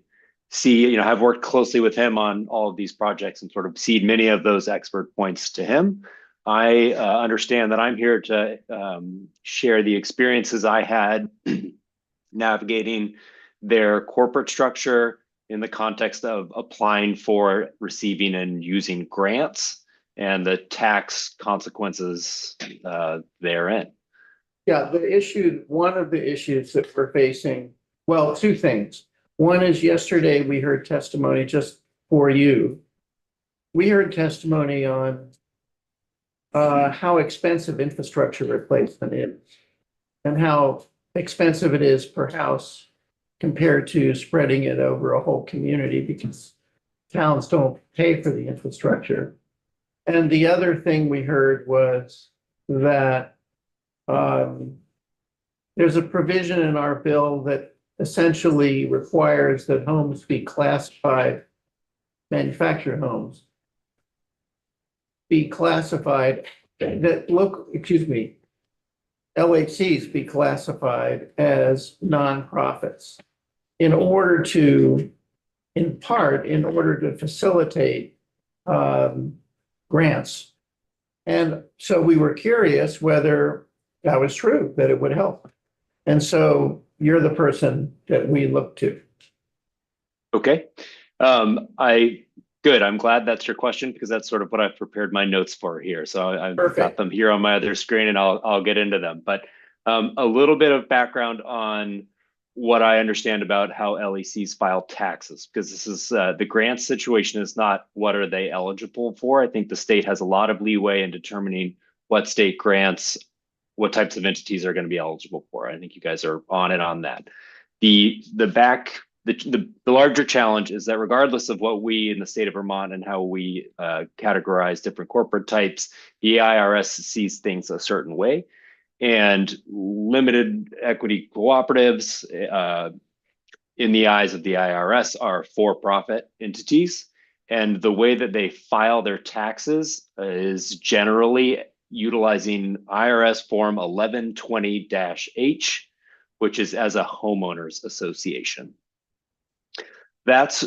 see, you know, I've worked closely with him on all of these projects and sort of cede many of those expert points to him. I understand that I'm here to share the experiences I had navigating their corporate structure in the context of applying for, receiving, and using grants and the tax consequences therein. Yeah, one of the issues that we're facing, well, 2 things. One is yesterday we heard testimony just for you. We heard testimony on how expensive infrastructure replacement is and how expensive it is per house compared to spreading it over a whole community because towns don't pay for the infrastructure. And the other thing we heard was that there's a provision in our bill that essentially requires that homes be classified, manufactured homes, be classified, LHCs be classified as nonprofits in order to facilitate grants. And so we were curious whether that was true, that it would help. And so you're the person that we look to. Okay. Good. I'm glad that's your question because that's sort of what I've prepared my notes for here. So I've got them here on my other screen and I'll get into them. But a little bit of background on what I understand about how LECs file taxes, because this is the grant situation is not what are they eligible for. I think the state has a lot of leeway in determining what state grants, what types of entities are going to be eligible for. I think you guys are on it on that. The larger challenge is that regardless of what we in the state of Vermont and how we categorize different corporate types, the IRS sees things a certain way. And limited equity cooperatives in the eyes of the IRS are for-profit entities. And the way that they file their taxes is generally utilizing IRS Form 1120-H, which is as a homeowners association. That's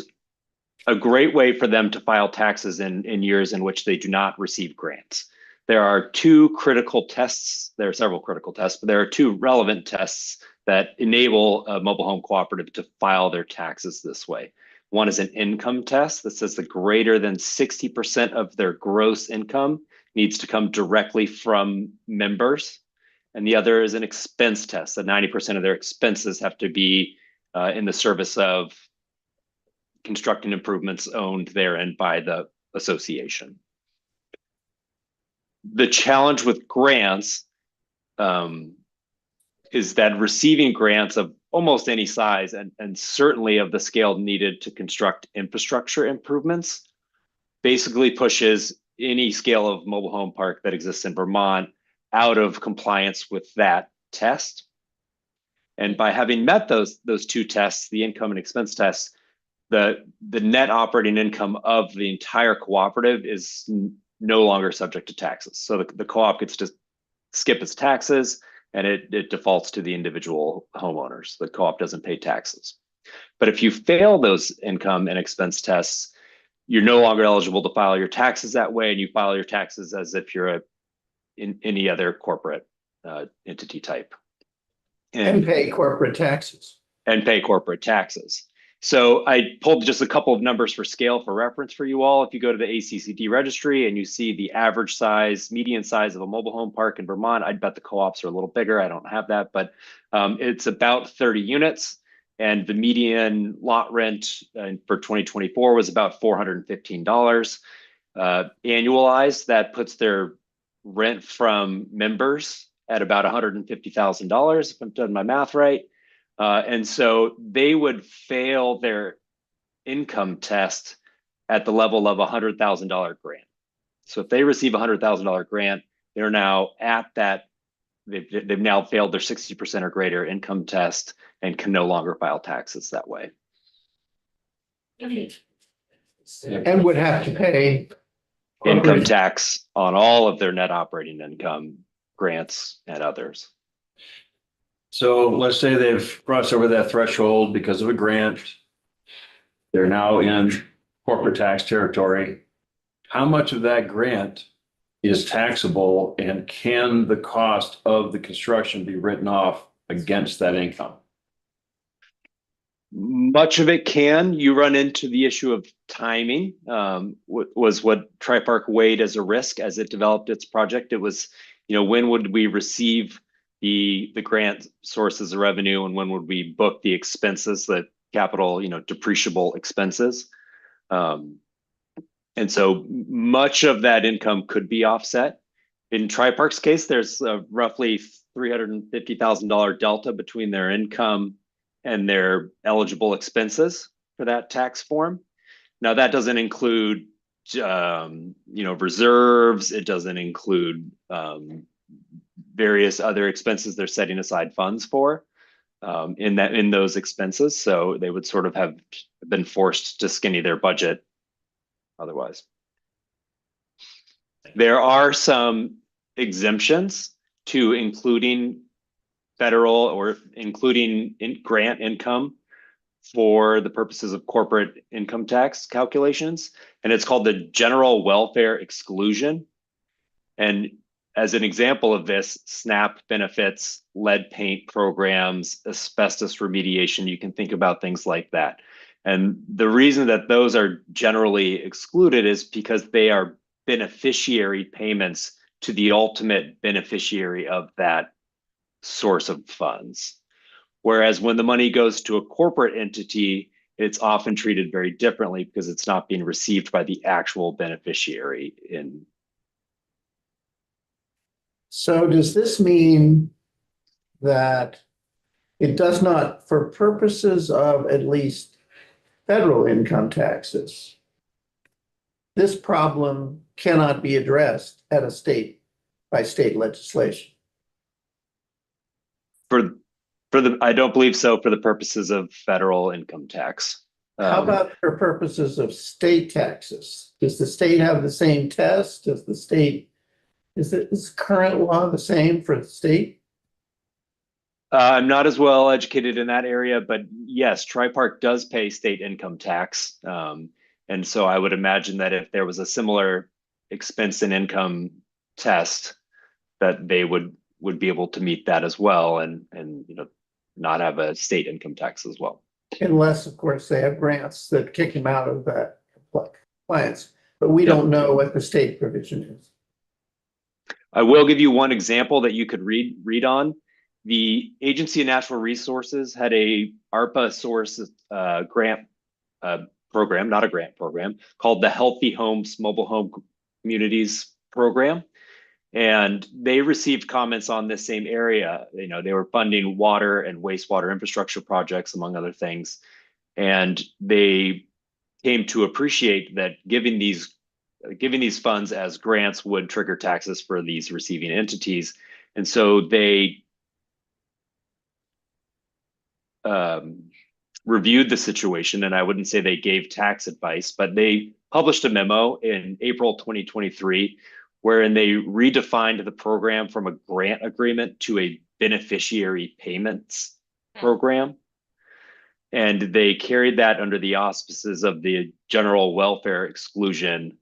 a great way for them to file taxes in years in which they do not receive grants. There are 2 critical tests. There are several critical tests, but there are 2 relevant tests that enable a mobile home cooperative to file their taxes this way. One is an income test that says the greater than 60% of their gross income needs to come directly from members. And the other is an expense test that 90% of their expenses have to be in the service of constructing improvements owned therein by the association. The challenge with grants is that receiving grants of almost any size and certainly of the scale needed to construct infrastructure improvements basically pushes any scale of mobile home park that exists in Vermont out of compliance with that test. And by having met those two tests, the income and expense tests, the net operating income of the entire cooperative is no longer subject to taxes. So the co-op gets to skip its taxes and it defaults to the individual homeowners. The co-op doesn't pay taxes. But if you fail those income and expense tests, you're no longer eligible to file your taxes that way, and you file your taxes as if you're in any other corporate entity type. And pay corporate taxes. And pay corporate taxes. So I pulled just a couple of numbers for scale for reference for you all. If you go to the ACCD registry and you see the average size, median size of a mobile home park in Vermont, I'd bet the co-ops are a little bigger. I don't have that, but it's about 30 units. And the median lot rent for 2024 was about $415. Annualized, that puts their rent from members at about $150,000, if I've done my math right. And so they would fail their income test at the level of $100,000 grant. So if they receive a $100,000 grant, they're now at that, they've now failed their 60% or greater income test and can no longer file taxes that way. And would have to pay income tax on all of their net operating income, grants, and others. So let's say they've crossed over that threshold because of a grant. They're now in corporate tax territory. How much of that grant is taxable, and can the cost of the construction be written off against that income? Much of it can. You run into the issue of timing, was what Tripark weighed as a risk as it developed its project. It was, when would we receive the grant sources of revenue, and when would we book the expenses, the capital, depreciable expenses. And so much of that income could be offset. In Tripark's case, there's a roughly $350,000 delta between their income and their eligible expenses for that tax form. Now that doesn't include, reserves. It doesn't include various other expenses they're setting aside funds for in those expenses. So they would sort of have been forced to skinny their budget otherwise. There are some exemptions to including federal or including grant income for the purposes of corporate income tax calculations. And it's called the general welfare exclusion. And as an example of this, SNAP benefits, lead paint programs, asbestos remediation, you can think about things like that. And the reason that those are generally excluded is because they are beneficiary payments to the ultimate beneficiary of that source of funds. Whereas when the money goes to a corporate entity, it's often treated very differently because it's not being received by the actual beneficiary. So does this mean that it does not, for purposes of at least federal income taxes, this problem cannot be addressed at a state by state legislation? I don't believe so for the purposes of federal income tax. How about for purposes of state taxes? Does the state have the same test? Does the state, is current law the same for the state? I'm not as well educated in that area, but yes, Tripark does pay state income tax. And so I would imagine that if there was a similar expense and income test, that they would be able to meet that as well and not have a state income tax as well. Unless, of course, they have grants that kick them out of that compliance, but we don't know what the state provision is. I will give you one example that you could read on. the Agency of Natural Resources had a ARPA source grant program, not a grant program, called the Healthy Homes Mobile Home Communities Program. And they received comments on this same area. You know, they were funding water and wastewater infrastructure projects, among other things. And they came to appreciate that giving these funds as grants would trigger taxes for these receiving entities. And so they reviewed the situation, and I wouldn't say they gave tax advice, but they published a memo in April 2023 wherein they redefined the program from a grant agreement to a beneficiary payments program. And they carried that under the auspices of the general welfare exclusion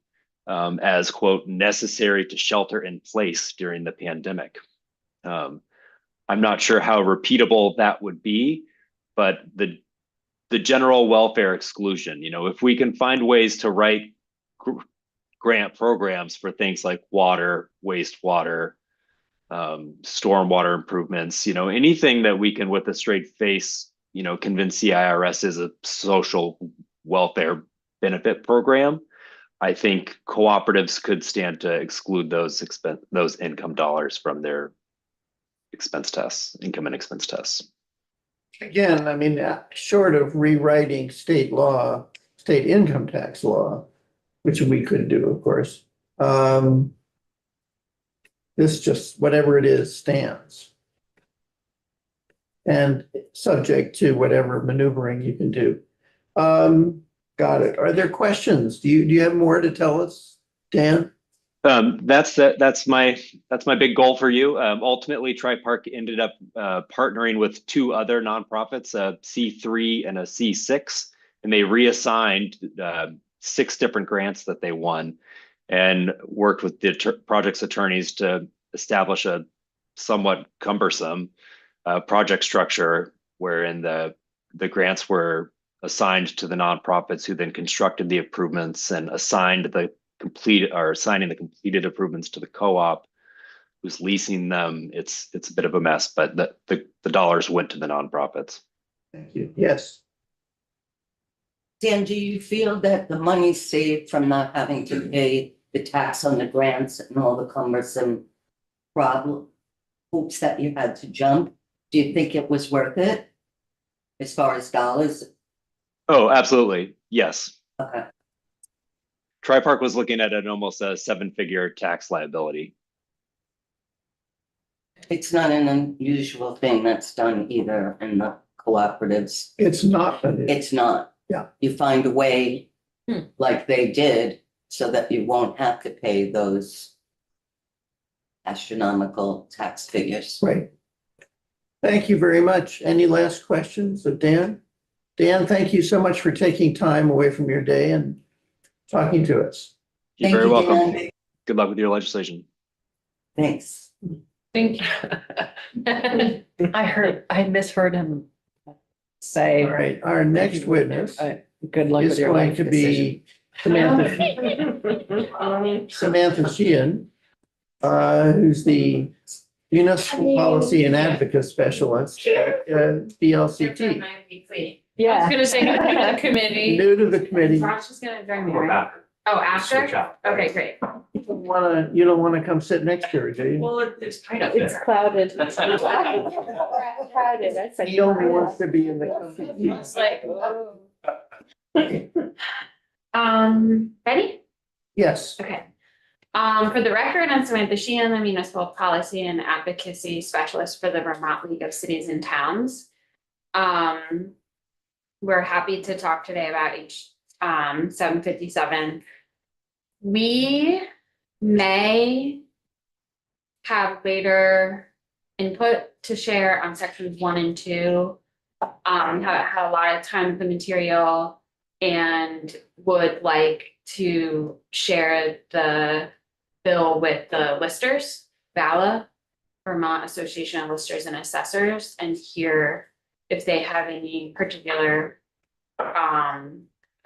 as, quote, necessary to shelter in place during the pandemic. I'm not sure how repeatable that would be, but the general welfare exclusion, you know, if we can find ways to write grant programs for things like water, wastewater, stormwater improvements, you know, anything that we can with a straight face, you know, convince the IRS is a social welfare benefit program, I think cooperatives could stand to exclude those income dollars from their expense tests, income and expense tests. Again, I mean, short of rewriting state law, state income tax law, which we could do, of course. This just, whatever it is, stands. And subject to whatever maneuvering you can do. Got it. Are there questions? Do you have more to tell us, Dan? That's my big goal for you. Ultimately, TriPark ended up partnering with two other nonprofits, a C3 and a C6, and they reassigned 6 different grants that they won, and worked with the project's attorneys to establish a somewhat cumbersome project structure wherein the grants were assigned to the nonprofits, who then constructed the improvements and assigned the assigning the completed improvements to the co-op who's leasing them. It's a bit of a mess, but the dollars went to the nonprofits. Thank you. Yes. Dan, do you feel that the money saved from not having to pay the tax on the grants and all the cumbersome hoops that you had to jump, do you think it was worth it as far as dollars? Oh, absolutely. Yes. Okay. TriPark was looking at an almost a 7-figure tax liability. It's not an unusual thing that's done either in the cooperatives. It's not. It's not. Yeah. You find a way like they did so that you won't have to pay those astronomical tax figures. Right. Thank you very much. Any last questions of Dan? Dan, thank you so much for taking time away from your day and talking to us. You're very welcome. Dan. Good luck with your legislation. Thanks. Thank you. I misheard him say. All right, our next witness Good luck is with your going life to decision. be Samantha Sheehan, who's the Municipal Policy and Advocate Specialist at BLCT. I was gonna say, new to the committee. New to the committee. Josh is gonna join me, right? Oh, after? Okay, great. You don't wanna come sit next to her, do you? Well, it's tight up It's there. clouded. That's Crowded. That's like. He only wants to be in the committee. It's like, oh. Ready? Yes, Okay. For the record, I'm Samantha Sheehan, the Municipal Policy and Advocacy Specialist for the Vermont League of Cities and Towns. We're happy to talk today about H 757. We may have later input to share on sections 1 and 2. Had a lot of time with the material and would like to share the bill with the listers, VALA, Vermont Association of Listers and Assessors, and hear if they have any particular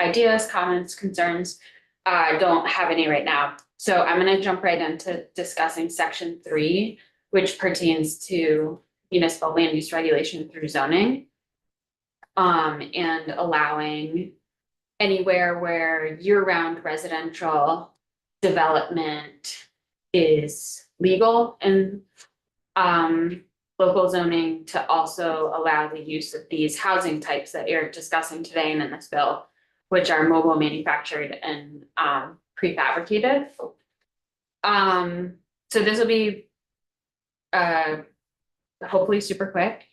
ideas, comments, concerns. I don't have any right now. So I'm going to jump right into discussing section 3, which pertains to municipal land use regulation through zoning. And allowing anywhere where year-round residential development is legal and local zoning to also allow the use of these housing types that you're discussing today and in this bill, which are mobile, manufactured, and prefabricated. So this will be hopefully super quick.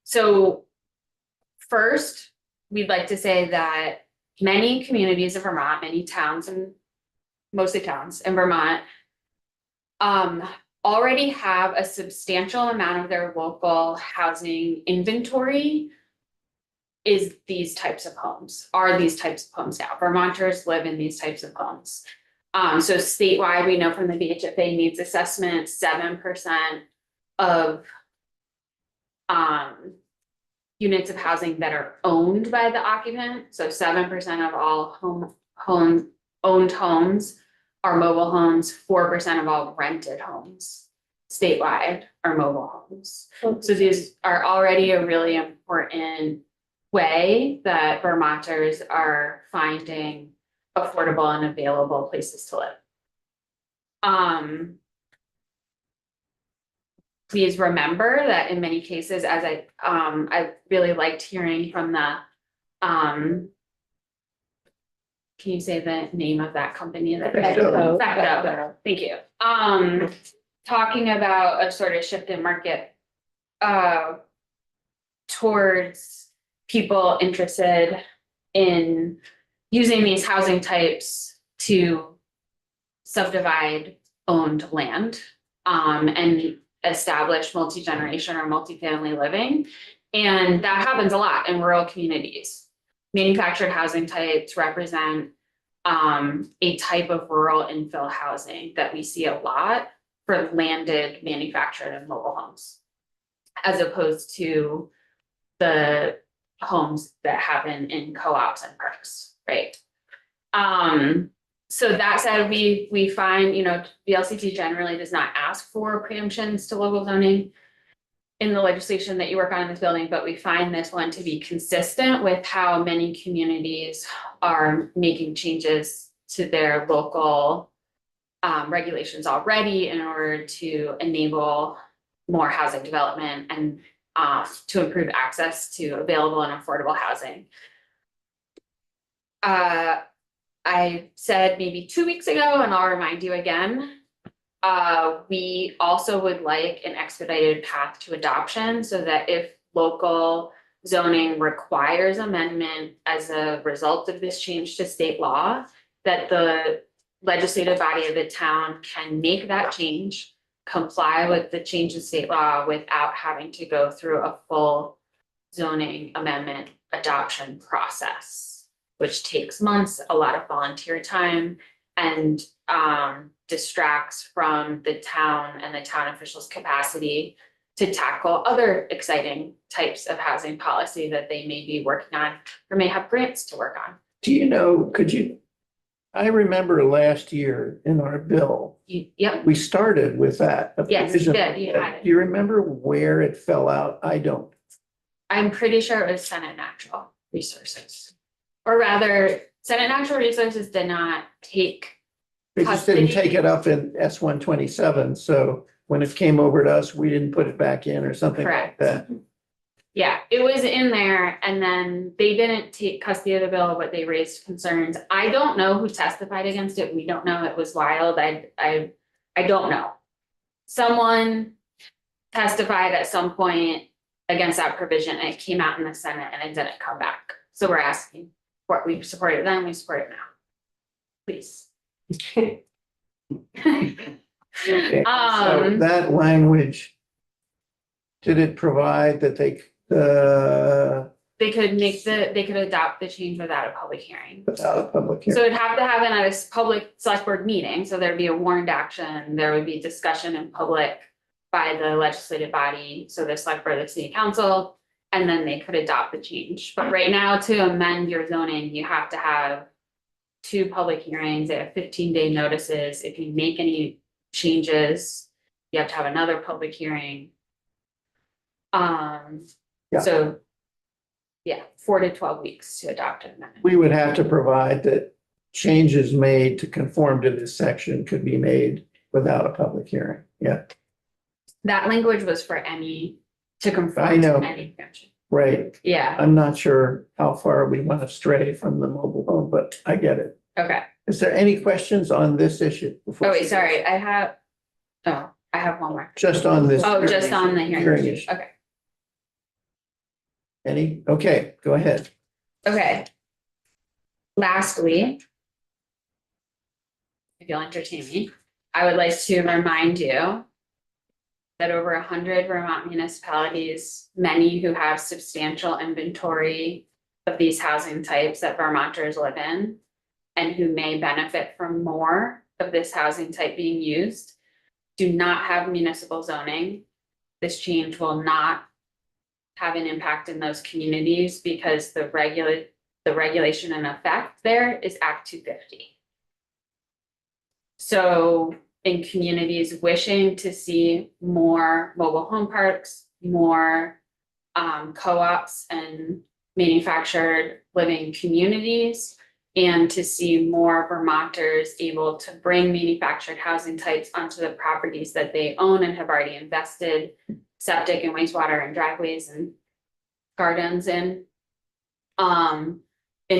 So first, we'd like to say that many communities of Vermont, many towns and mostly towns in Vermont already have a substantial amount of their local housing inventory are these types of homes now. Vermonters live in these types of homes. So statewide, we know from the VHFA needs assessment, 7% of units of housing that are owned by the occupant. So 7% of all owned homes are mobile homes, 4% of all rented homes statewide are mobile homes. So these are already a really important way that Vermonters are finding affordable and available places to live. Please remember that in many cases, as I really liked hearing from the, can you say the name of that company? Facto. Thank you. Talking about a sort of shift in market towards people interested in using these housing types to subdivide owned land and establish multi-generation or multi-family living. And that happens a lot in rural communities. Manufactured housing types represent a type of rural infill housing that we see a lot for landed manufactured and mobile homes, as opposed to the homes that happen in co-ops and parks, right? So that said, we find, VLCT generally does not ask for preemptions to local zoning in the legislation that you work on in this building, but we find this one to be consistent with how many communities are making changes to their local regulations already in order to enable more housing development and to improve access to available and affordable housing. I said maybe 2 weeks ago, and I'll remind you again, we also would like an expedited path to adoption so that if local zoning requires amendment as a result of this change to state law, that the legislative body of the town can make that change, comply with the change in state law without having to go through a full zoning amendment adoption process, which takes months, a lot of volunteer time, and distracts from the town and the town officials' capacity to tackle other exciting types of housing policy that they may be working on or may have grants to work on. Do you know, I remember last year in our bill, Yep, we started with that. a yes, you provision. did, you had it. Do you remember where it fell out? I don't. I'm pretty sure it was Senate Natural Resources. Or rather, Senate Natural Resources did not take, They just didn't Custody. take it up in S-127, so when it came over to us, we didn't put it back in or something like Correct. that. yeah, it was in there and then they didn't take custody of the bill, but they raised concerns. I don't know who testified against it. We don't know. It was wild. I don't know. Someone testified at some point against that provision and it came out in the Senate and it didn't come back. So we're asking what we supported then, we support it now. Please. Okay, so that language, did it provide that they They could adopt the change without a public hearing. without a public So hearing? it'd have to happen at a public select board meeting, so there'd be a warned action, there would be discussion in public by the legislative body, so the select board, the city council, and then they could adopt the change. But right now, to amend your zoning, you have to have 2 public hearings, they have 15-day notices. If you make any changes you have to have another public hearing. Yeah. So, yeah, 4 to 12 weeks to adopt an amendment. We would have to provide that changes made to conform to this section could be made without a public hearing. Yeah, That language was for any, to I conform know. to any exemption. right. Yeah, I'm not sure how far we want to stray from the mobile home, but I get it. okay. Is there any questions on this issue? before Oh, she wait, goes? sorry, I have one more. Just on this. Oh, just on the hearing. issue. Okay, Any? Okay, go ahead. okay. Lastly, if you'll entertain me, I would like to remind you that over 100 Vermont municipalities, many who have substantial inventory of these housing types that Vermonters live in, and who may benefit from more of this housing type being used, do not have municipal zoning. This change will not have an impact in those communities because the regulation in effect there is Act 250. So in communities wishing to see more mobile home parks, more co-ops and manufactured living communities, and to see more Vermonters able to bring manufactured housing types onto the properties that they own and have already invested septic and wastewater and driveways and gardens in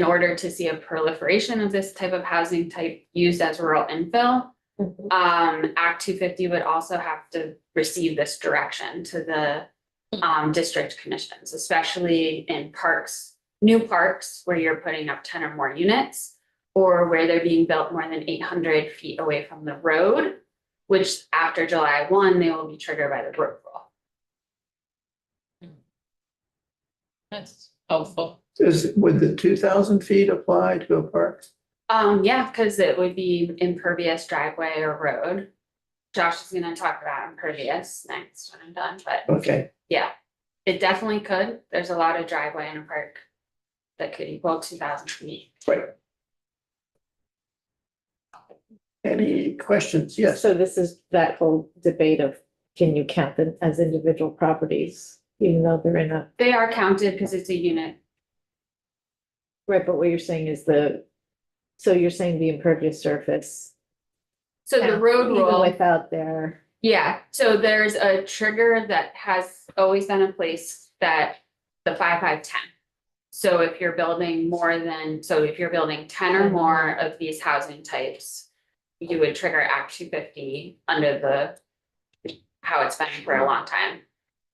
order to see a proliferation of this type of housing type used as rural infill. Act 250 would also have to receive this direction to the district commissions, especially in parks, new parks where you're putting up 10 or more units, or where they're being built more than 800 feet away from the road, which after July 1, they will be triggered by the road rule. That's helpful. Would the 2,000 feet apply to a park? Yeah, because it would be impervious driveway or road. Josh is gonna talk about impervious next when I'm done, but Okay, yeah, it definitely could. There's a lot of driveway in a park that could equal 2,000 feet. right. Any questions? Yes. So this is that whole debate of, can you count them as individual properties, even though they're in a, They are counted because it's a unit. right, but what you're saying is so you're saying the impervious surface. So the road Even rule, without their, yeah, so there's a trigger that has always been in place that the 5-5-10. So if you're building if you're building 10 or more of these housing types, you would trigger Act 250 under how it's been for a long time.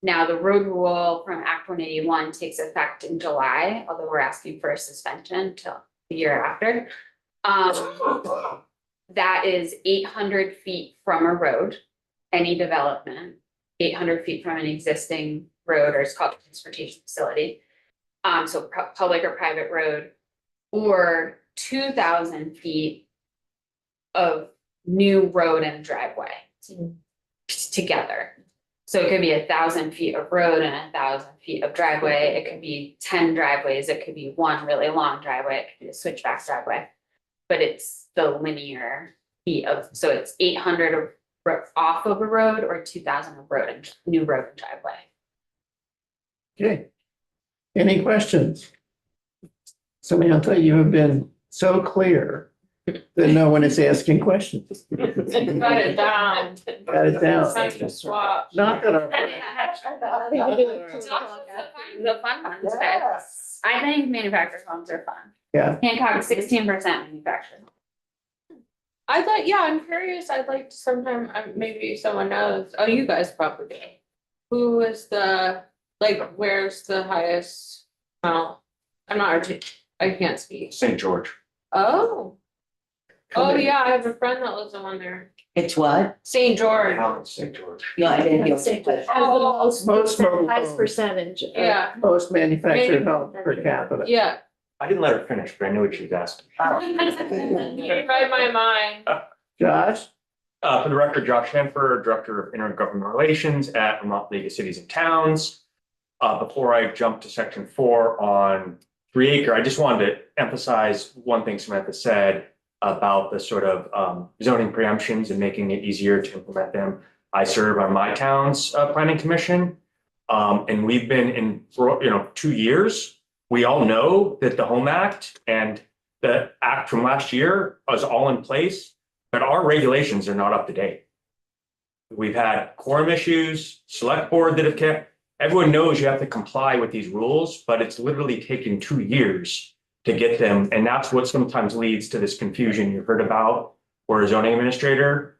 Now, the road rule from Act 181 takes effect in July, although we're asking for a suspension till the year after. That is 800 feet from a road, any development, 800 feet from an existing road, or it's called a transportation facility. So public or private road, or 2,000 feet of new road and driveway together. So it could be 1,000 feet of road and 1,000 feet of driveway. It could be 10 driveways. It could be one really long driveway. It could be a switchback driveway. But it's the linear feet so it's 800 off of a road or 2,000 of road and new road and driveway. Okay. Any questions? Samantha, you have been so clear that no one is asking questions. Cut it down. Got it down. Time to swap. Not that our. The fun ones, but I think manufactured homes are fun. Yeah, Hancock 16% manufactured. I thought, yeah, I'm curious. I'd like to sometime, maybe someone knows. Oh, you guys probably do. Who is where's the highest? Oh, I can't speak. St. George. Oh. Oh, yeah, I have a friend that lives in one there. It's what? St. George. St. George. No, I didn't hear. has the Oh, most mobile highest homes. percentage. Yeah, most manufactured homes per capita. yeah. I didn't let her finish, but I knew what she was asking. You read my mind. Josh? For the record, Josh Hanford, Director of Intergovernmental Relations at Vermont League of Cities and Towns. Before I jump to section 4 on 3 acre, I just wanted to emphasize one thing Samantha said about the sort of zoning preemptions and making it easier to implement them. I serve on my town's planning commission. And we've been in for, 2 years. We all know that the Home Act and the act from last year is all in place, but our regulations are not up to date. We've had quorum issues, select board that have kept, everyone knows you have to comply with these rules, but it's literally taken 2 years to get them. And that's what sometimes leads to this confusion you heard about, where a zoning administrator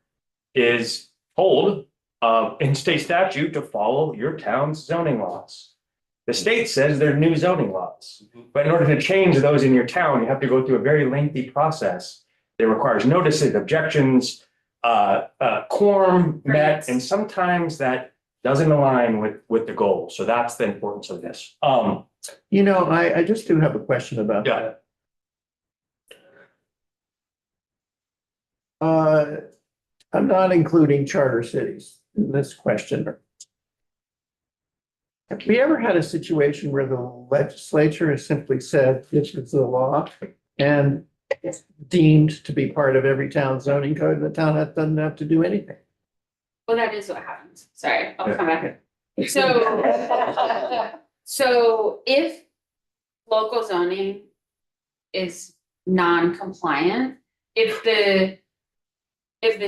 is told in state statute to follow your town's zoning laws. The state says they're new zoning laws, but in order to change those in your town, you have to go through a very lengthy process that requires notices, objections, quorum met, and sometimes that doesn't align with the goal. So that's the importance of this. I just do have a question about Yeah. that. I'm not including charter cities in this question. Have we ever had a situation where the legislature has simply said this is the law and it's deemed to be part of every town zoning code, and the town doesn't have to do anything? Well, that is what happens. Sorry, I'll come back. So if local zoning is non-compliant, if the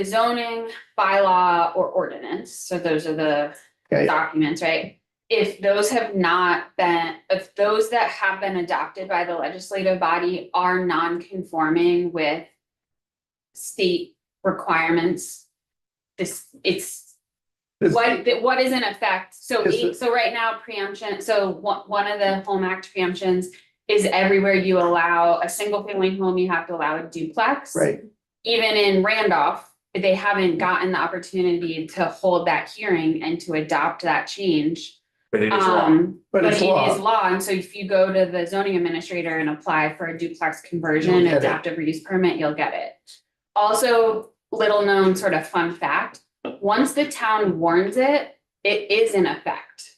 zoning bylaw or ordinance, so those are the Okay. documents, right? If those have not been, if those that have been adopted by the legislative body are non-conforming with state requirements, it's what is in effect? So right now preemption, so one of the Home Act preemptions is everywhere you allow a single family home, you have to allow a duplex. Right. Even in Randolph, they haven't gotten the opportunity to hold that hearing and to adopt that change. But it is wrong. But But it's it law. is law, and so if you go to the zoning administrator and apply for a duplex conversion, You'll get it. adaptive reuse permit, you'll get it. Also, little known sort of fun fact, once the town warns it, it is in effect.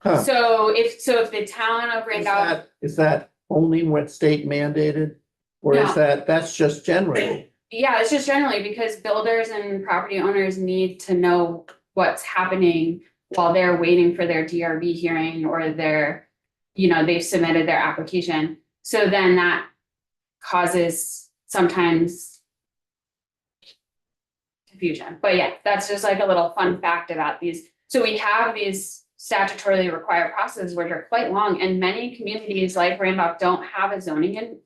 Huh. So if the town of Randolph, Is that only what state mandated? Or is No. that's just generally? yeah, it's just generally because builders and property owners need to know what's happening while they're waiting for their DRB hearing or they've submitted their application. So then that causes sometimes confusion. But yeah, that's just like a little fun fact about these. So we have these statutorily required processes which are quite long, and many communities like Randolph don't have a zoning and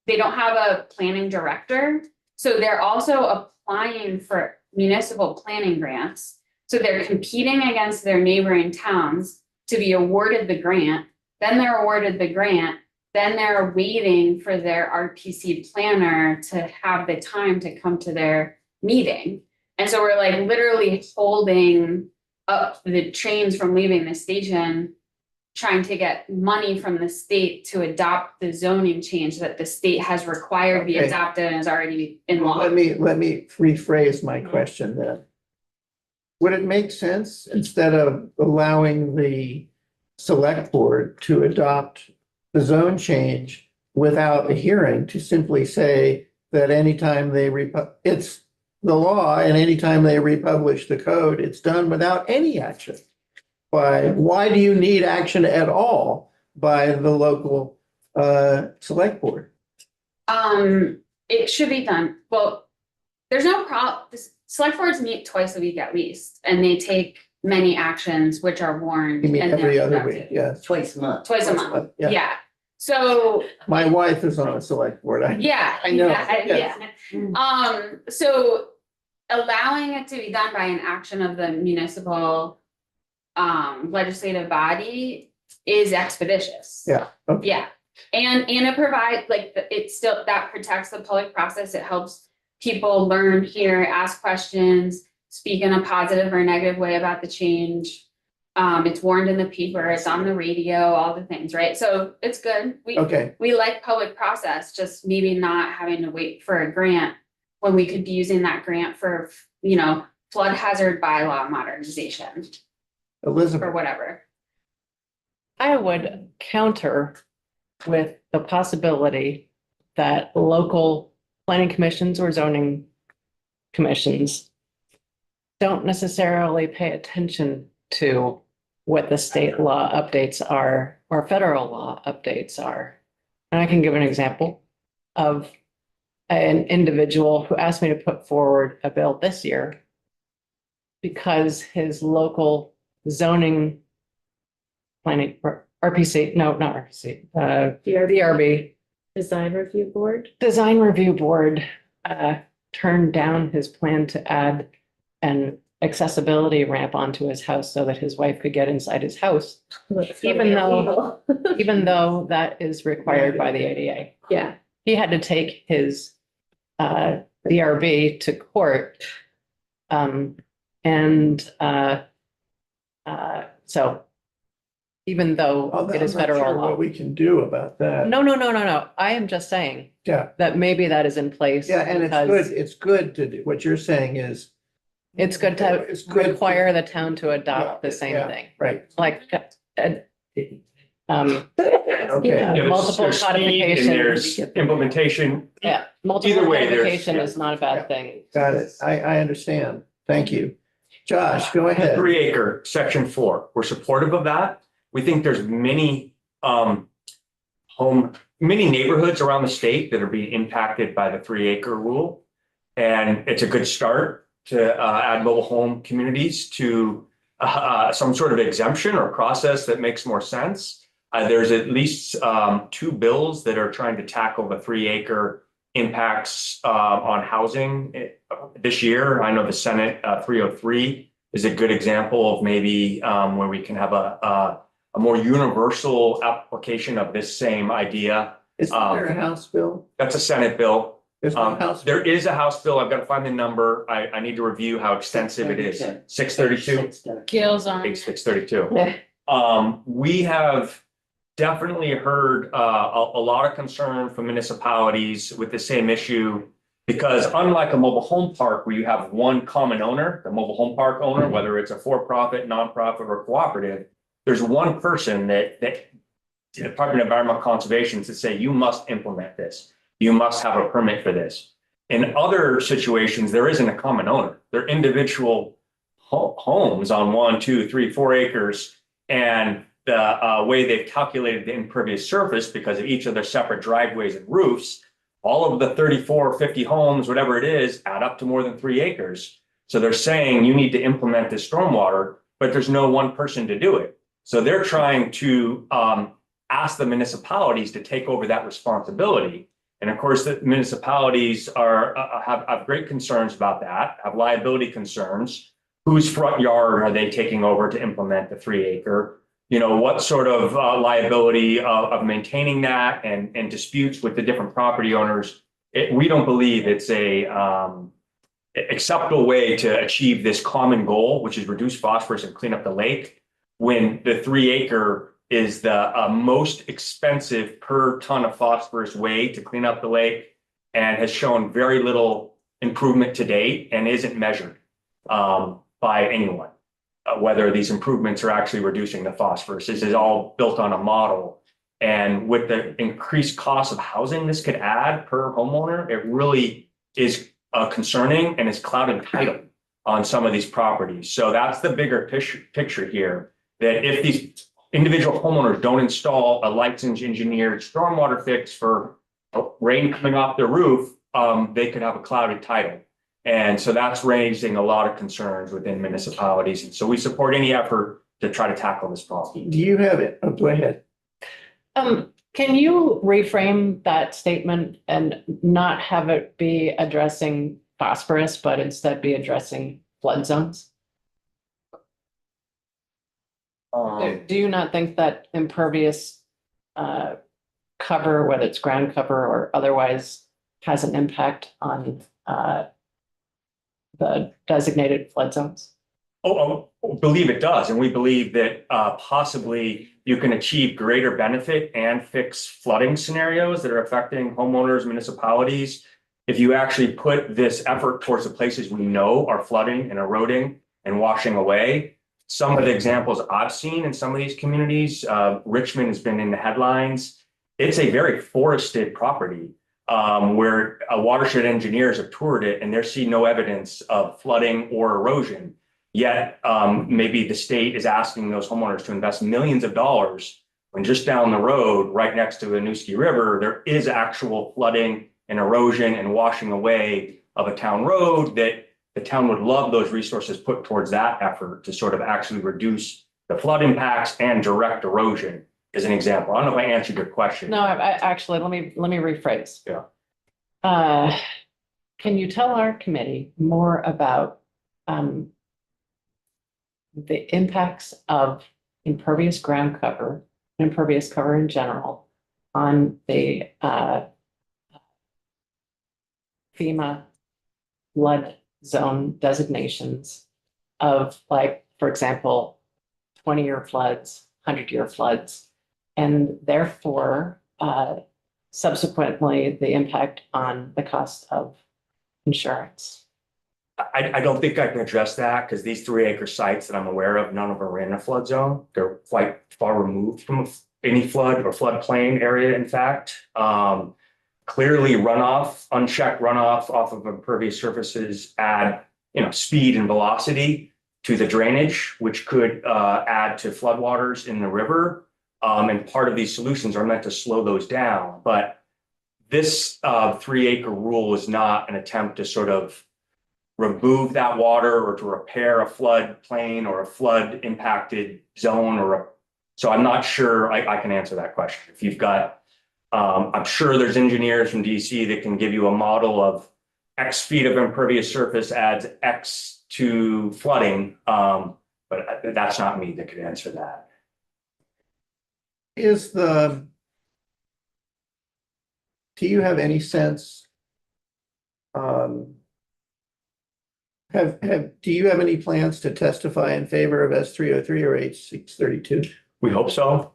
they don't have a planning director. So they're also applying for municipal planning grants. So they're competing against their neighboring towns to be awarded the grant. Then they're awarded the grant. Then they're waiting for their RPC planner to have the time to come to their meeting. And so we're like literally holding up the trains from leaving the station, trying to get money from the state to adopt the zoning change that the state has required be Okay. adopted and is already in law. Let me rephrase my question then. Would it make sense, instead of allowing the select board to adopt the zone change without a hearing, to simply say that anytime it's the law, and anytime they republish the code, it's done without any action? Why do you need action at all by the local select board? It should be done. Well, there's no problem. Select boards meet twice a week at least, and they take many actions which are warned. You mean and they're every other conducted. week, yes. Twice a month. Twice a month, Yeah, yeah. So, my wife is on a select board. yeah. I know, Yeah. So allowing it to be done by an action of the municipal legislative body is expeditious. Yeah, okay. Yeah, and it provides, that protects the public process. It helps people learn, hear, ask questions, speak in a positive or negative way about the change. It's warned in the paper, it's on the radio, all the things, right? So it's good. Okay, We like public process, just maybe not having to wait for a grant when we could be using that grant for, flood hazard bylaw modernization or Elizabeth, whatever. I would counter with the possibility that local planning commissions or zoning commissions don't necessarily pay attention to what the state law updates are or federal law updates are. And I can give an example of an individual who asked me to put forward a bill this year because his local zoning planning, RPC, no, not RPC, DRB, Design Review Board. Design Review Board, turned down his plan to add an accessibility ramp onto his house so that his wife could get inside his house, even though that is required by the ADA. Yeah, He had to take his DRB to court. So even though I'm it is not federal sure law. what we can do about that. No. I am just saying Yeah, that maybe that is in place. yeah, and because it's good to do, what you're saying is, It's good to It's good to- require the town to adopt the same yeah, thing, right, like, okay. Yeah, multiple there's speed and there's codification. implementation. Yeah, multiple Either way, there's- codification is not a bad thing. Got it. I understand. Thank you. Josh, go ahead. 3 acre, section 4, we're supportive of that. We think there's many many neighborhoods around the state that are being impacted by the 3 acre rule. And it's a good start to add mobile home communities to some sort of exemption or process that makes more sense. There's at least 2 bills that are trying to tackle the 3 acre impacts on housing this year. I know the Senate 303 is a good example of maybe where we can have a more universal application of this same idea. Is there a House bill? That's a Senate bill. There's no House. There is a House bill. I've got to find the number. I need to review how extensive it is. 632. Gills on. Page 632. We have definitely heard a lot of concern from municipalities with the same issue. Because unlike a mobile home park where you have one common owner, the mobile home park owner, whether it's a for-profit, nonprofit, or cooperative, there's one person that the Department of Environmental Conservation to say, you must implement this. You must have a permit for this. In other situations, there isn't a common owner. They're individual homes on 1, 2, 3, 4 acres. And the way they've calculated the impervious surface because of each of their separate driveways and roofs, all of the 34 or 50 homes, whatever it is, add up to more than 3 acres. So they're saying you need to implement this stormwater, but there's no one person to do it. So they're trying to ask the municipalities to take over that responsibility. And of course, the municipalities have great concerns about that, have liability concerns. Whose front yard are they taking over to implement the 3 acre? You know, what sort of liability of maintaining that and disputes with the different property owners? We don't believe it's a acceptable way to achieve this common goal, which is reduce phosphorus and clean up the lake, when the 3 acre is the most expensive per ton of phosphorus way to clean up the lake and has shown very little improvement to date and isn't measured by anyone. Whether these improvements are actually reducing the phosphorus. This is all built on a model. And with the increased cost of housing this could add per homeowner, it really is concerning and is clouding title on some of these properties. So that's the bigger picture here, that if these individual homeowners don't install a licensed engineered stormwater fix for rain coming off their roof, they could have a clouded title. And so that's raising a lot of concerns within municipalities. And so we support any effort to try to tackle this problem. Do you have it? Oh, go ahead. Can you reframe that statement and not have it be addressing phosphorus, but instead be addressing flood zones? Do you not think that impervious cover, whether it's ground cover or otherwise, has an impact on the designated flood zones? Believe it does. And we believe that possibly you can achieve greater benefit and fix flooding scenarios that are affecting homeowners, municipalities. If you actually put this effort towards the places we know are flooding and eroding and washing away. Some of the examples I've seen in some of these communities, Richmond has been in the headlines. It's a very forested property where watershed engineers have toured it and they're seeing no evidence of flooding or erosion. Yet, maybe the state is asking those homeowners to invest millions of dollars when just down the road, right next to the Winooski River, there is actual flooding and erosion and washing away of a town road that the town would love those resources put towards that effort to sort of actually reduce the flood impacts and direct erosion, as an example. I don't know if I answered your question. No, I actually, let me rephrase. Yeah. Can you tell our committee more about the impacts of impervious ground cover, impervious cover in general on the FEMA flood zone designations of, like, for example, 20-year floods, 100-year floods, and therefore subsequently the impact on the cost of insurance? I don't think I can address that because these 3-acre sites that I'm aware of, none of them are in a flood zone. They're quite far removed from any flood or floodplain area, in fact. Clearly runoff, unchecked runoff off of impervious surfaces add, speed and velocity to the drainage, which could add to floodwaters in the river. And part of these solutions are meant to slow those down. But this 3-acre rule is not an attempt to sort of remove that water or to repair a flood plain or a flood impacted zone so I'm not sure I can answer that question. If you've got, I'm sure there's engineers from DC that can give you a model of X feet of impervious surface adds X to flooding. But that's not me that could answer that. Do you have any sense? Do you have any plans to testify in favor of S303 or H632? We hope so.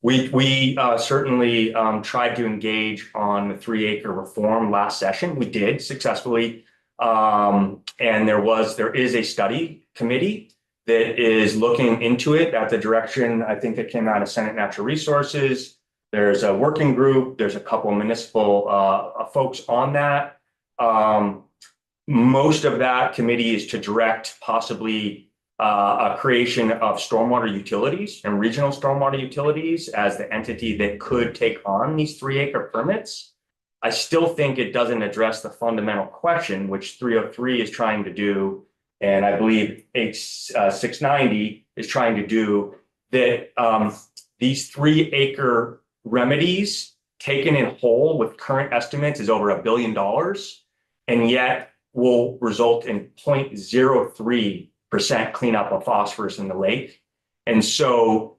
We certainly tried to engage on the 3-acre reform last session. We did successfully. And there is a study committee that is looking into it at the direction, I think, that came out of Senate Natural Resources. There's a working group. There's a couple of municipal folks on that. Most of that committee is to direct possibly a creation of stormwater utilities and regional stormwater utilities as the entity that could take on these 3-acre permits. I still think it doesn't address the fundamental question, which 303 is trying to do, and I believe H690 is trying to do, that these 3-acre remedies taken in whole with current estimates is over $1 billion, and yet will result in 0.03% cleanup of phosphorus in the lake. And so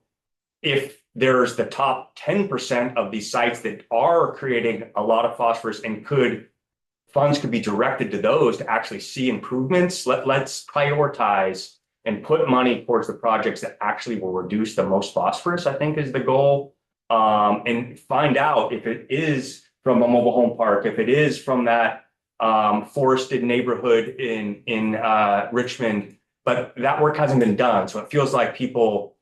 if there's the top 10% of these sites that are creating a lot of phosphorus and funds could be directed to those to actually see improvements, let's prioritize and put money towards the projects that actually will reduce the most phosphorus, I think is the goal. And find out if it is from a mobile home park, if it is from that forested neighborhood in Richmond, but that work hasn't been done. So it feels like people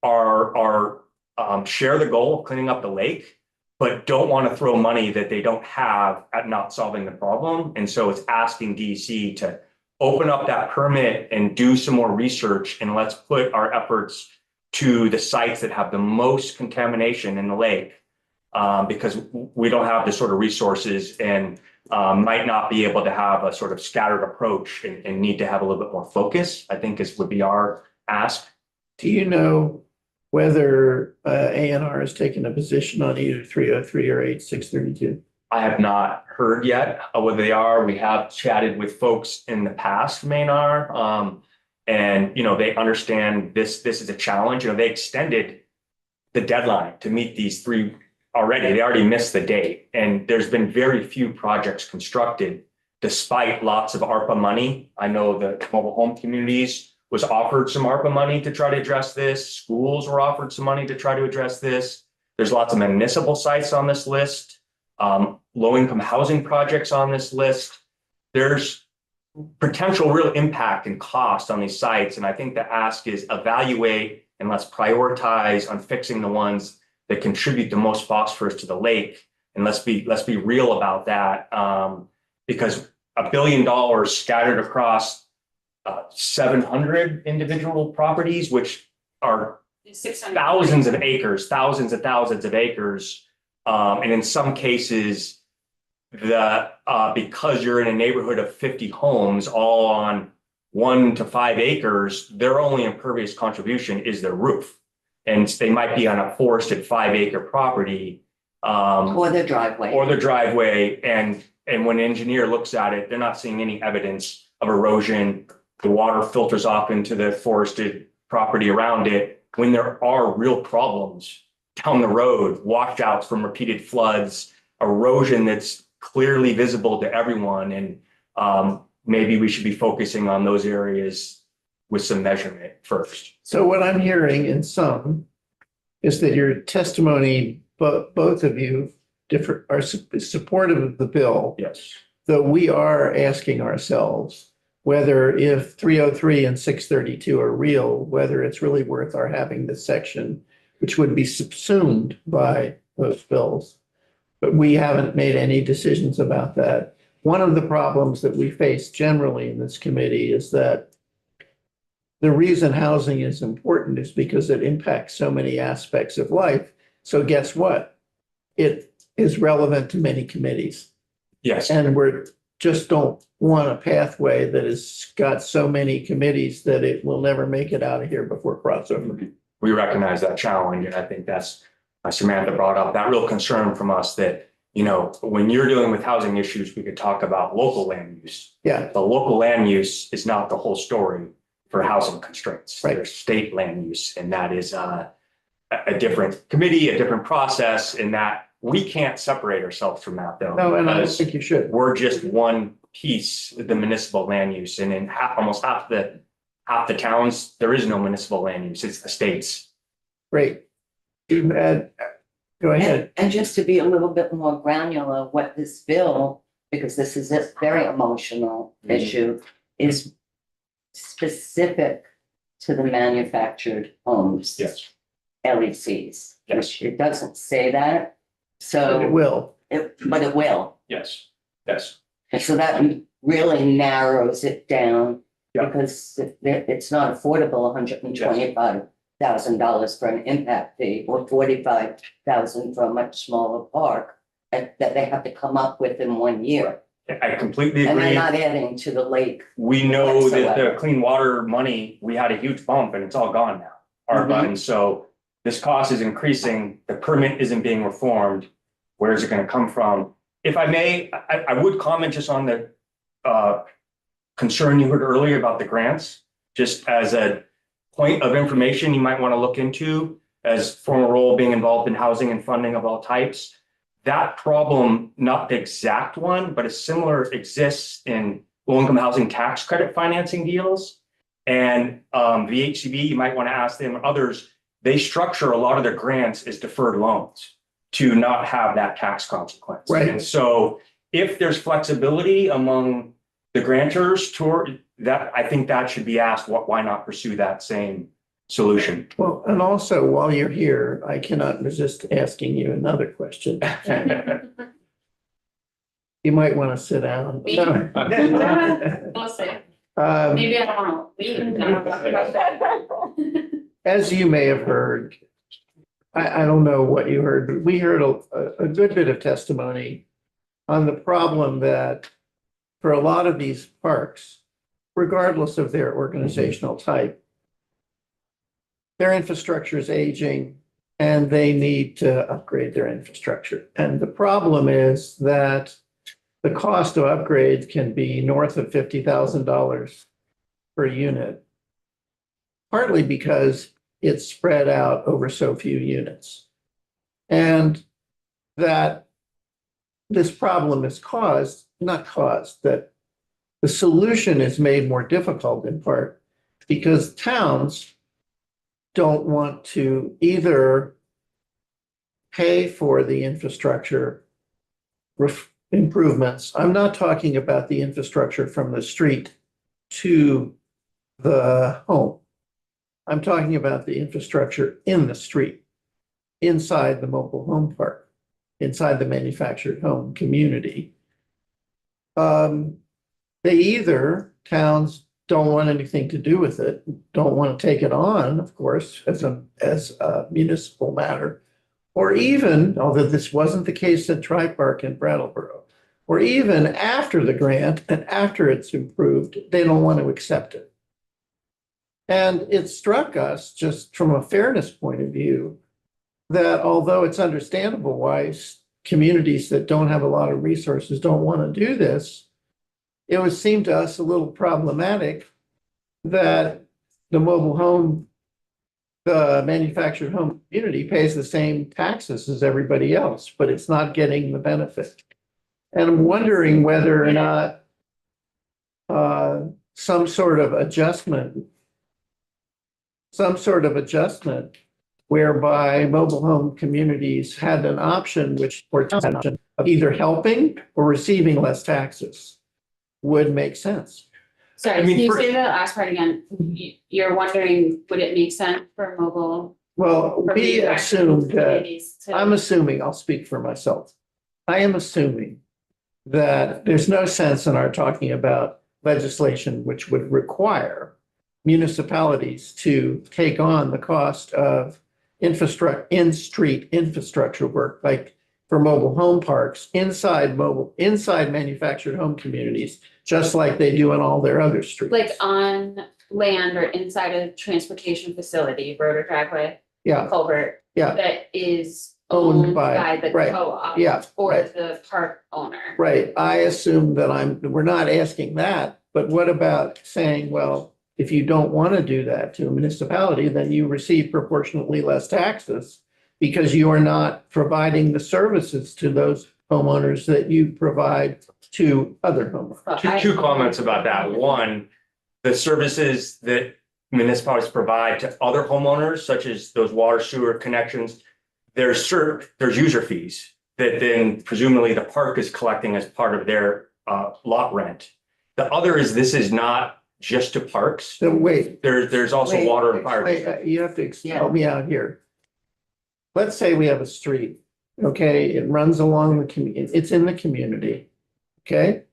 are share the goal of cleaning up the lake, but don't want to throw money that they don't have at not solving the problem. And so it's asking DC to open up that permit and do some more research, and let's put our efforts to the sites that have the most contamination in the lake, because we don't have the sort of resources and might not be able to have a sort of scattered approach and need to have a little bit more focus, I think would be our ask. Do you know whether ANR has taken a position on either 303 or H632? I have not heard yet whether they are. We have chatted with folks in the past from ANR, and they understand this is a challenge. They extended the deadline to meet these 3 already. They already missed the date, and there's been very few projects constructed despite lots of ARPA money. I know the mobile home communities was offered some ARPA money to try to address this. Schools were offered some money to try to address this. There's lots of municipal sites on this list, low-income housing projects on this list. There's potential real impact and cost on these sites, and I think the ask is evaluate and let's prioritize on fixing the ones that contribute the most phosphorus to the lake, And let's be real about that, because $1 billion scattered across 700 individual properties, which are 600. thousands of acres, thousands and thousands of acres. And in some cases, because you're in a neighborhood of 50 homes, all on 1 to 5 acres, their only impervious contribution is their roof. And they might be on a forested 5-acre property. Or their driveway. And when an engineer looks at it, they're not seeing any evidence of erosion. The water filters off into the forested property around it, when there are real problems down the road, washouts from repeated floods, erosion that's clearly visible to everyone. And maybe we should be focusing on those areas with some measurement first. So what I'm hearing in some is that your testimony, both of you are supportive of the bill. Yes. Though we are asking ourselves whether if 303 and 632 are real, whether it's really worth our having this section, which would be subsumed by those bills. But we haven't made any decisions about that. One of the problems that we face generally in this committee is that the reason housing is important is because it impacts so many aspects of life. So guess what? It is relevant to many committees. Yes. And we're just don't want a pathway that has got so many committees that it will never make it out of here before crossover. We recognize that challenge, and I think that's Samantha brought up that real concern from us that, you know, when you're dealing with housing issues, we could talk about local land use. Yeah. The local land use is not the whole story for housing constraints. Right. There's state land use, and that is a different committee, a different process, in that we can't separate ourselves from that though. No, and I don't because think you should. we're just one piece of the municipal land use, and in almost half the towns, there is no municipal land use, it's the states. Great. Go ahead. And just to be a little bit more granular, what this bill, because this is a very emotional issue, is specific to the manufactured homes. Yes. LECs. Yes. It doesn't say that, But so. it will. But it will. Yes. Yes. And so that really narrows it down. Yeah. Because it's not affordable, $125,000 for an impact fee or $45,000 for a much smaller park that they have to come up with in 1 year. I completely And they're agree. not adding to the lake. We know that the whatsoever. clean water money, we had a huge bump and it's all gone now. ARPA, and so this cost is increasing, the permit isn't being reformed. Where is it gonna come from? If I may, I would comment just on the concern you heard earlier about the grants, just as a point of information you might want to look into as former role being involved in housing and funding of all types. That problem, not the exact one, but a similar exists in low-income housing tax credit financing deals. And VHCB, you might want to ask them, others, they structure a lot of their grants as deferred loans to not have that tax consequence. Right. And so if there's flexibility among the grantors toward that, I think that should be asked, why not pursue that same solution? Well, and also while you're here, I cannot resist asking you another question. You might want to sit down. Me? No. We'll see. Um, Maybe I don't want to leave. As you may have heard, I don't know what you heard, but we heard a good bit of testimony on the problem that for a lot of these parks, regardless of their organizational type, their infrastructure is aging and they need to upgrade their infrastructure. And the problem is that the cost of upgrades can be north of $50,000 per unit, partly because it's spread out over so few units. And that this problem is that the solution is made more difficult in part because towns don't want to either pay for the infrastructure improvements. I'm not talking about the infrastructure from the street to the home. I'm talking about the infrastructure in the street, inside the mobile home park. inside the manufactured home community. They either, towns don't want anything to do with it, don't want to take it on, of course, as a municipal matter. Or even, although this wasn't the case at Tri-Park in Brattleboro, or even after the grant and after it's improved, they don't want to accept it. And it struck us, just from a fairness point of view, that although it's understandable why communities that don't have a lot of resources don't want to do this, it would seem to us a little problematic that the mobile home, the manufactured home community pays the same taxes as everybody else, but it's not getting the benefit. And I'm wondering whether or not some sort of adjustment whereby mobile home communities had an option, of either helping or receiving less taxes would make sense. Sorry, I mean, can you for- say that last part again? You're wondering, would it make sense for mobile? Well, for we manufactured assumed that, communities to- I'm assuming, I'll speak for myself. I am assuming that there's no sense in our talking about legislation which would require municipalities to take on the cost of in-street infrastructure work, like for mobile home parks, inside manufactured home communities, just like they do in all their other streets. Like on land or inside a transportation facility, road or driveway, Yeah, culvert, yeah, that is Owned owned by- by the right, co-op. yeah, Or right. the park owner. right. I assume that we're not asking that, but what about saying, well, if you don't want to do that to a municipality, then you receive proportionately less taxes because you are not providing the services to those homeowners that you provide to other homeowners. But Two comments about that. One, the services that municipalities provide to other homeowners, such as those water sewer connections, there's user fees that then presumably the park is collecting as part of their lot rent. The other is, this is not just to parks. So wait, There's also Wait, water and fire. wait, you have to Yeah. help me out here. Let's say we have a street, okay, it runs along it's in the community, okay?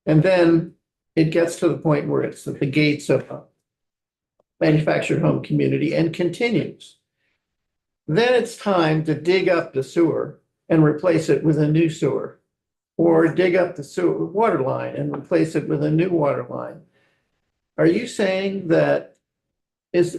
And then it gets to the point where it's at the gates of a manufactured home community and continues. Then it's time to dig up the sewer and replace it with a new sewer. Or dig up the sewer water line and replace it with a new water line. Are you saying that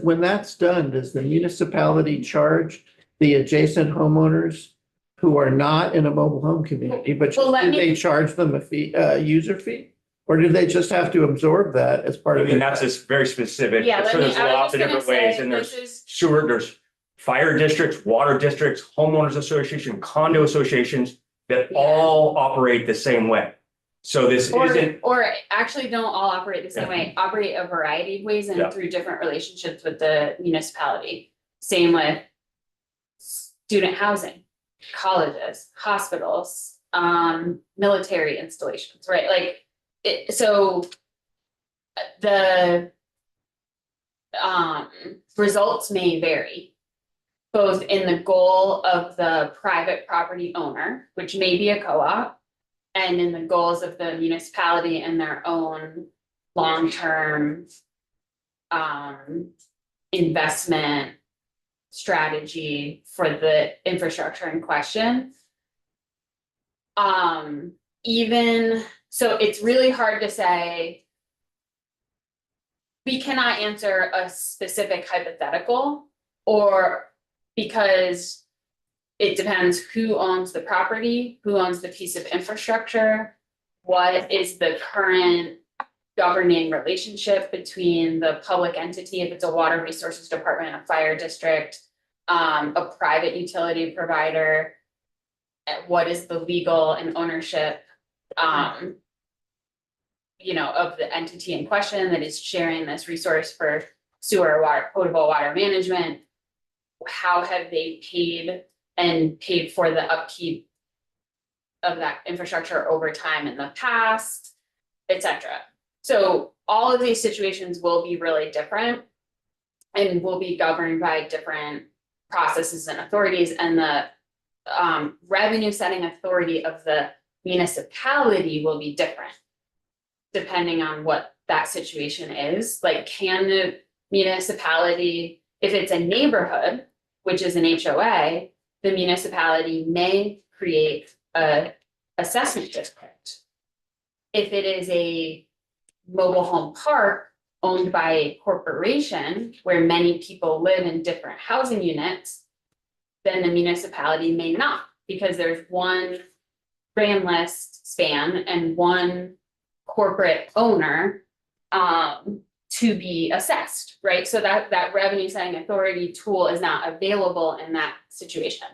when that's done, does the municipality charge the adjacent homeowners who are not in a mobile home community, but Well, let do me- they charge them a fee, user fee? Or do they just have to absorb that as part I of mean, their? that's just very specific. Yeah, So let me, there's I lots was of just gonna different ways, say, and this there's is, sewer, there's fire districts, water districts, homeowners association, condo associations that Yeah. all operate the same way. So this isn't, or actually don't all operate the same way, operate a variety of ways Yeah. and through different relationships with the municipality. Same with student housing, colleges, hospitals, military installations, right? Like, so the results may vary, both in the goal of the private property owner, which may be a co-op, and in the goals of the municipality and their own long-term investment strategy for the infrastructure in question. Even, so it's really hard to say. We cannot answer a specific hypothetical, or because it depends who owns the property, who owns the piece of infrastructure, what is the current governing relationship between the public entity, if it's a water resources department, a fire district, a private utility provider, what is the legal and ownership, of the entity in question that is sharing this resource for sewer, water, potable water management. How have they paid for the upkeep of that infrastructure over time in the past, et cetera. So all of these situations will be really different and will be governed by different processes and authorities, and the revenue setting authority of the municipality will be different. Depending on what that situation is, like, can the municipality, if it's a neighborhood, which is an HOA, the municipality may create a assessment district. If it is a mobile home park owned by a corporation where many people live in different housing units, then the municipality may not, because there's one grand list span and one corporate owner to be assessed, right? So that revenue setting authority tool is not available in that situation.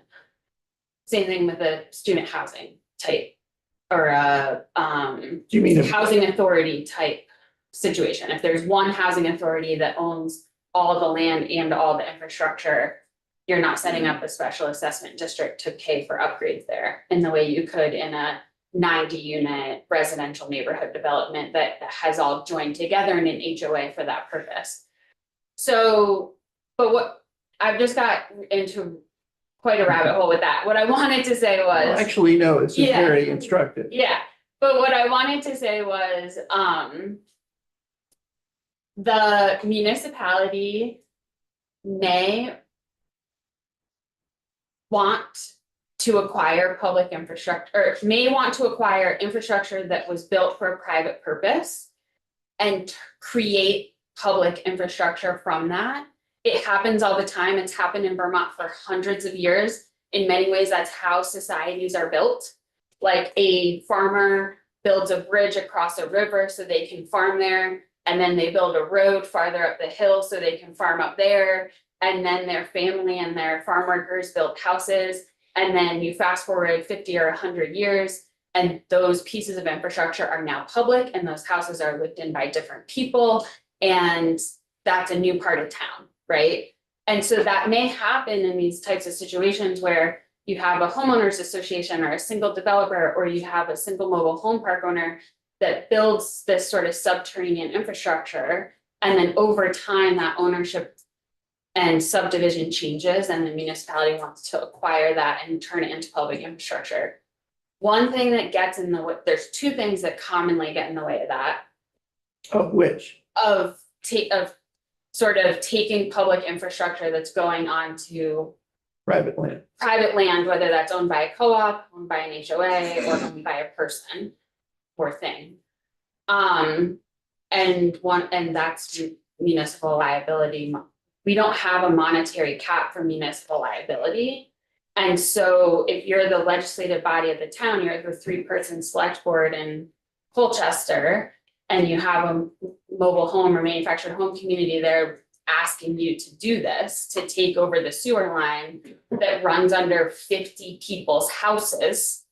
Same thing with a student housing type or a Do you mean if- housing authority type situation. If there's one housing authority that owns all the land and all the infrastructure, you're not setting up a special assessment district to pay for upgrades there in the way you could in a 90-unit residential neighborhood development that has all joined together in an HOA for that purpose. So, but what, I've just got into quite a rabbit hole with that. What I wanted to say was. Actually, no, it's just Yeah. very instructive. Yeah, but what I wanted to say was, the municipality may want to acquire public infrastructure, or may want to acquire infrastructure that was built for a private purpose and create public infrastructure from that. It happens all the time. It's happened in Vermont for hundreds of years. In many ways, that's how societies are built. Like a farmer builds a bridge across a river so they can farm there. And then they build a road farther up the hill so they can farm up there. And then their family and their farm workers built houses. And then you fast forward 50 or 100 years, and those pieces of infrastructure are now public, and those houses are lived in by different people. And that's a new part of town, right? And so that may happen in these types of situations where you have a homeowners association or a single developer, or you have a single mobile home park owner that builds this sort of subterranean infrastructure. And then over time, that ownership and subdivision changes, and the municipality wants to acquire that and turn it into public infrastructure. One thing that gets in the way, there's two things that commonly get in the way of that. Of which? Of sort of taking public infrastructure that's going on to Private land. private land, whether that's owned by a co-op, owned by an HOA, or owned by a person or thing. And that's municipal liability. We don't have a monetary cap for municipal liability. And so if you're the legislative body of the town, you're the 3-person select board in Colchester, and you have a mobile home or manufactured home community there asking you to do this, to take over the sewer line that runs under 50 people's houses.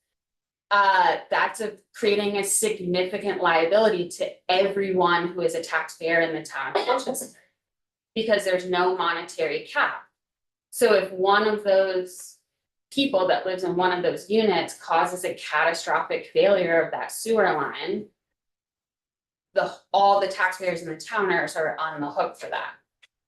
That's creating a significant liability to everyone who is a taxpayer in the town of Colchester, because there's no monetary cap. So if one of those people that lives in one of those units causes a catastrophic failure of that sewer line, all the taxpayers in the town are sort of on the hook for that.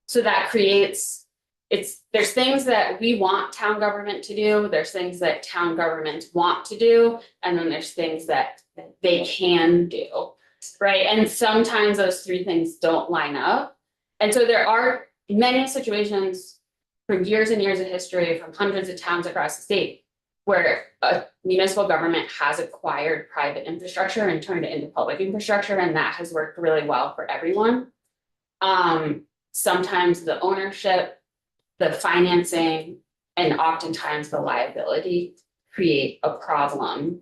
So that creates, there's things that we want town government to do, there's things that town governments want to do, and then there's things that they can do, right? And sometimes those three things don't line up. And so there are many situations from years and years of history from hundreds of towns across the state where a municipal government has acquired private infrastructure and turned it into public infrastructure, and that has worked really well for everyone. Sometimes the ownership, the financing, and oftentimes the liability create a problem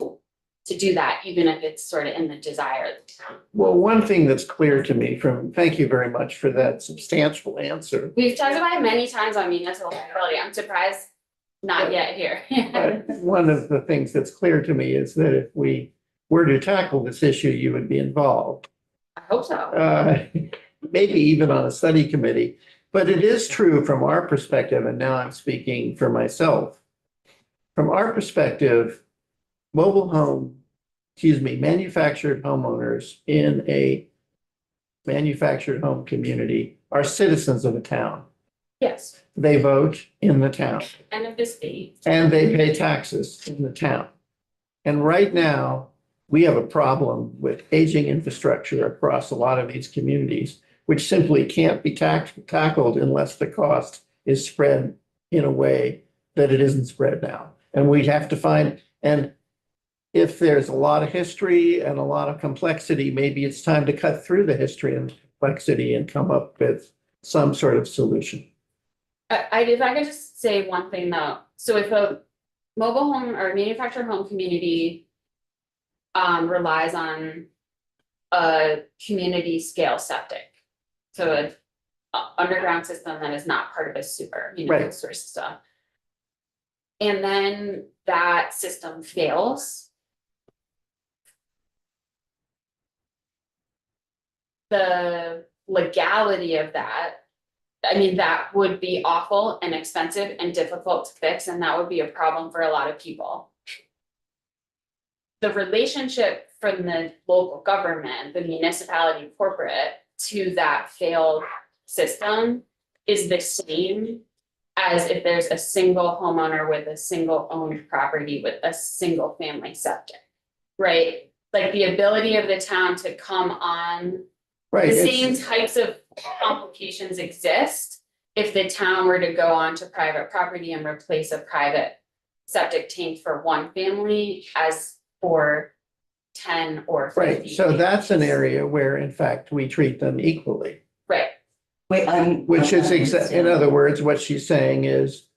to do that, even if it's sort of in the desire of the town. Well, one thing that's clear to me thank you very much for that substantial answer. We've talked about it many times on municipal liability. I'm surprised not yet here. But one of the things that's clear to me is that if we were to tackle this issue, you would be involved. I hope so. Maybe even on a study committee. But it is true from our perspective, and now I'm speaking for myself. From our perspective, manufactured homeowners in a manufactured home community are citizens of a town. Yes, They vote in the town and of the state. and they pay taxes in the town. And right now, we have a problem with aging infrastructure across a lot of these communities, which simply can't be tackled unless the cost is spread in a way that it isn't spread now. And we have to find, and if there's a lot of history and a lot of complexity, maybe it's time to cut through the history and complexity and come up with some sort of solution. If I could just say one thing though, so if a mobile home or manufactured home community relies on a community scale septic, so an underground system that is not part of a sewer, you know, Right. this sort of stuff. And then that system fails. The legality of that, I mean, that would be awful and expensive and difficult to fix, and that would be a problem for a lot of people. The relationship from the local government, the municipality corporate to that failed system is the same as if there's a single homeowner with a single owned property with a single family septic, right? Like the ability of the town to come on, Right. the it's- same types of complications exist if the town were to go onto private property and replace a private septic tank for one family as for 10 or 50. Right, so that's an area where in fact we treat them equally. Right, Wait, Which is in other words. words, what she's saying is,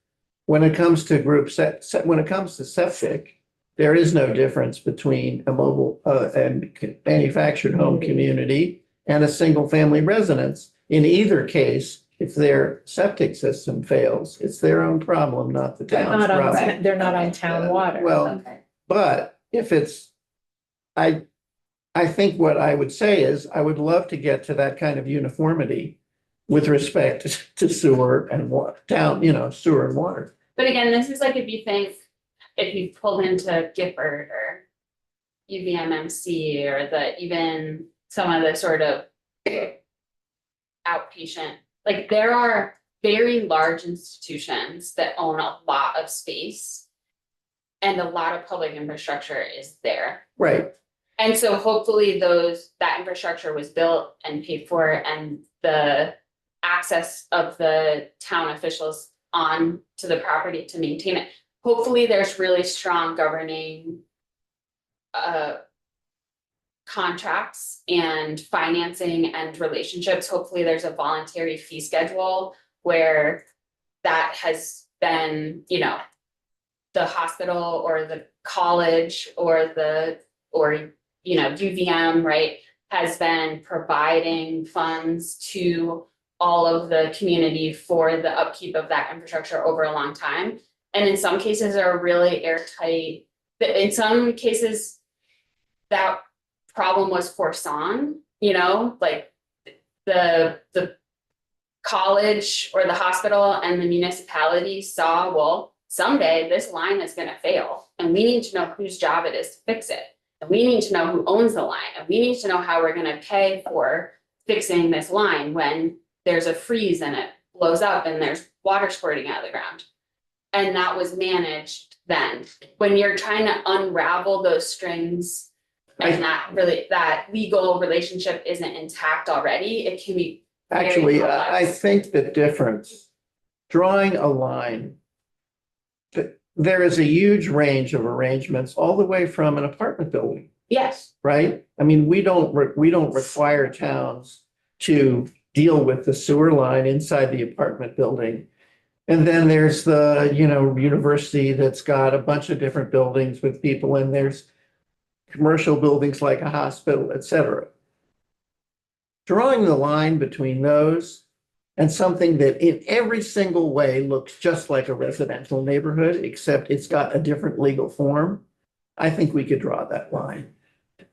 when it comes to when it comes to septic, there is no difference between a mobile and manufactured home community and a single family residence. In either case, if their septic system fails, it's their own problem, not the They're town's not on, problem. they're not on town water. Well, Okay. but if it's, I think what I would say is, I would love to get to that kind of uniformity with respect to sewer and water, sewer and water. but again, this is like if you pulled into Gifford or UVMMC or even some of the sort of outpatient, like there are very large institutions that own a lot of space. And a lot of public infrastructure is there. Right, And so hopefully that infrastructure was built and paid for, and the access of the town officials on to the property to maintain it. Hopefully there's really strong governing contracts and financing and relationships. Hopefully there's a voluntary fee schedule where that has been, the hospital or the college or UVM, right, has been providing funds to all of the community for the upkeep of that infrastructure over a long time. And in some cases are really airtight, but in some cases that problem was foreseen, like the college or the hospital and the municipality saw, well, someday this line is gonna fail and we need to know whose job it is to fix it. And we need to know who owns the line, and we need to know how we're gonna pay for fixing this line when there's a freeze and it blows up and there's water squirting out of the ground. And that was managed then. When you're trying to unravel those strings and that legal relationship isn't intact already, it can be very actually, complex. I think the difference, drawing a line, there is a huge range of arrangements all the way from an apartment building, Yes, right? I mean, we don't require towns to deal with the sewer line inside the apartment building. And then there's the, university that's got a bunch of different buildings with people, and there's commercial buildings like a hospital, et cetera. Drawing the line between those and something that in every single way looks just like a residential neighborhood, except it's got a different legal form, I think we could draw that line.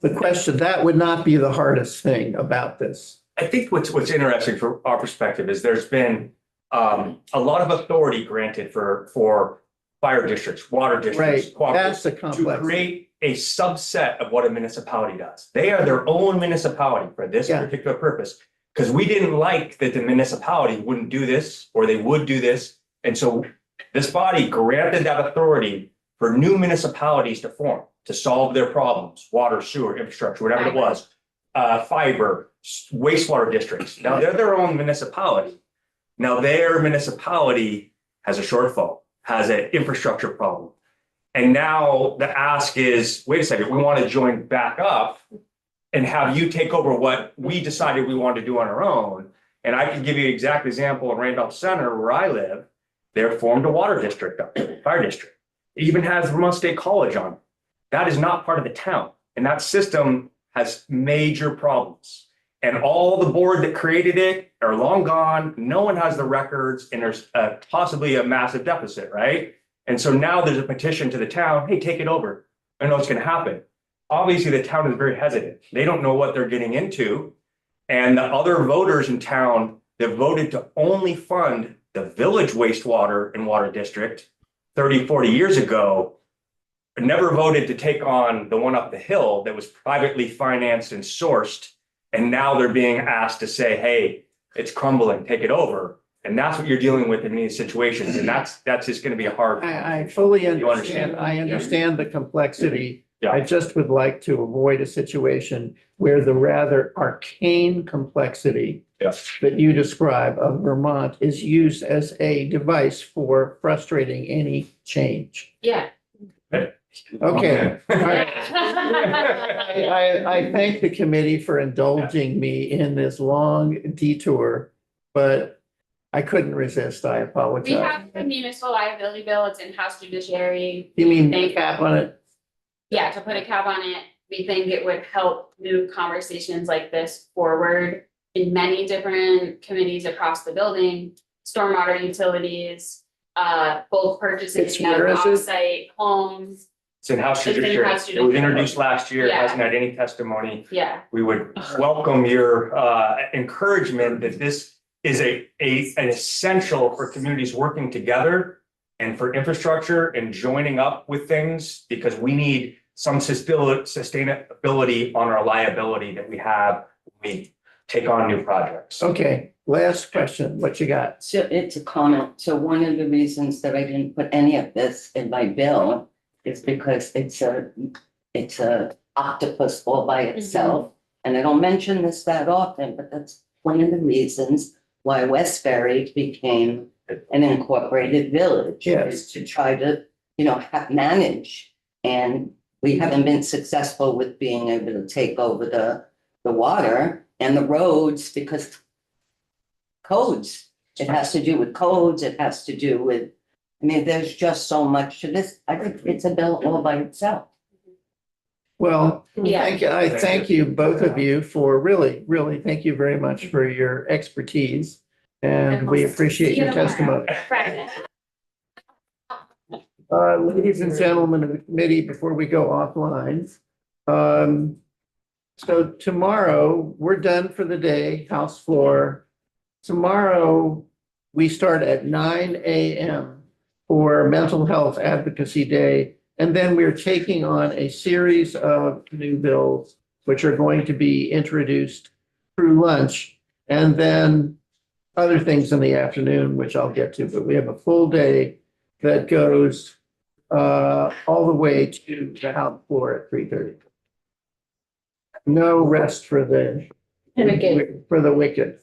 The question, that would not be the hardest thing about this. I think what's interesting from our perspective is there's been a lot of authority granted for fire districts, water districts, Right, that's the cooperatives, to complex. create a subset of what a municipality does. They are their own municipality for this Yeah. particular purpose. Because we didn't like that the municipality wouldn't do this, or they would do this. And so this body granted that authority for new municipalities to form, to solve their problems, water, sewer, infrastructure, whatever it was. Fiber, wastewater districts. Now they're their own municipality. Now their municipality has a shortfall, has an infrastructure problem. And now the ask is, wait a second, we want to join back up and have you take over what we decided we wanted to do on our own. And I can give you an exact example in Randolph Center where I live. They're formed a water district up there, fire district. It even has Vermont State College on it. That is not part of the town. And that system has major problems. And all the board that created it are long gone. No one has the records, and there's possibly a massive deficit, right? And so now there's a petition to the town, hey, take it over. I know what's going to happen. Obviously, the town is very hesitant. They don't know what they're getting into. And the other voters in town that voted to only fund the village wastewater and water district 30, 40 years ago, never voted to take on the one up the hill that was privately financed and sourced. And now they're being asked to say, hey, it's crumbling, take it over. And that's what you're dealing with in these situations. And that's just going to be a hard. I fully You understand. I understand the complexity. Yeah. I just would like to avoid a situation where the rather arcane complexity Yes. that you describe of Vermont is used as a device for frustrating any change. Yeah. Okay. I thank the committee for indulging me in this long detour, but I couldn't resist. I We apologize. have the municipal liability bill, it's in House Judiciary. You mean Thank- cap on it? Yeah, to put a cap on it, we think it would help move conversations like this forward in many different committees across the building, stormwater utilities, bulk purchasing It's of where is it? offsite homes. It's in House It's in Judiciary. House It was Judiciary. introduced last year. It Yeah. hasn't had any testimony. Yeah, We would welcome your encouragement that this is an essential for communities working together and for infrastructure and joining up with things, because we need some sustainability on our liability that we have when we take on new projects. Okay, last question. What you got? So it's a comment. So one of the reasons that I didn't put any of this in my bill is because it's a octopus all by itself. And I don't mention this that often, but that's one of the reasons why Westbury became an incorporated village. Yes. Is to try to, manage. And we haven't been successful with being able to take over the water and the roads because codes. It has to do with codes. It has to do with, there's just so much to this. I think it's a bill all by itself. Well, Yeah. I thank you, both of you, for really, thank you very much for your expertise. And we appreciate your testimony. Friday. Ladies and gentlemen of the committee, before we go offline. So tomorrow, we're done for the day, House floor. Tomorrow, we start at 9 a.m. for Mental Health Advocacy Day. And then we're taking on a series of new bills, which are going to be introduced through lunch. And then other things in the afternoon, which I'll get to, but we have a full day that goes all the way to the House floor at 3:30. No rest for the wicked.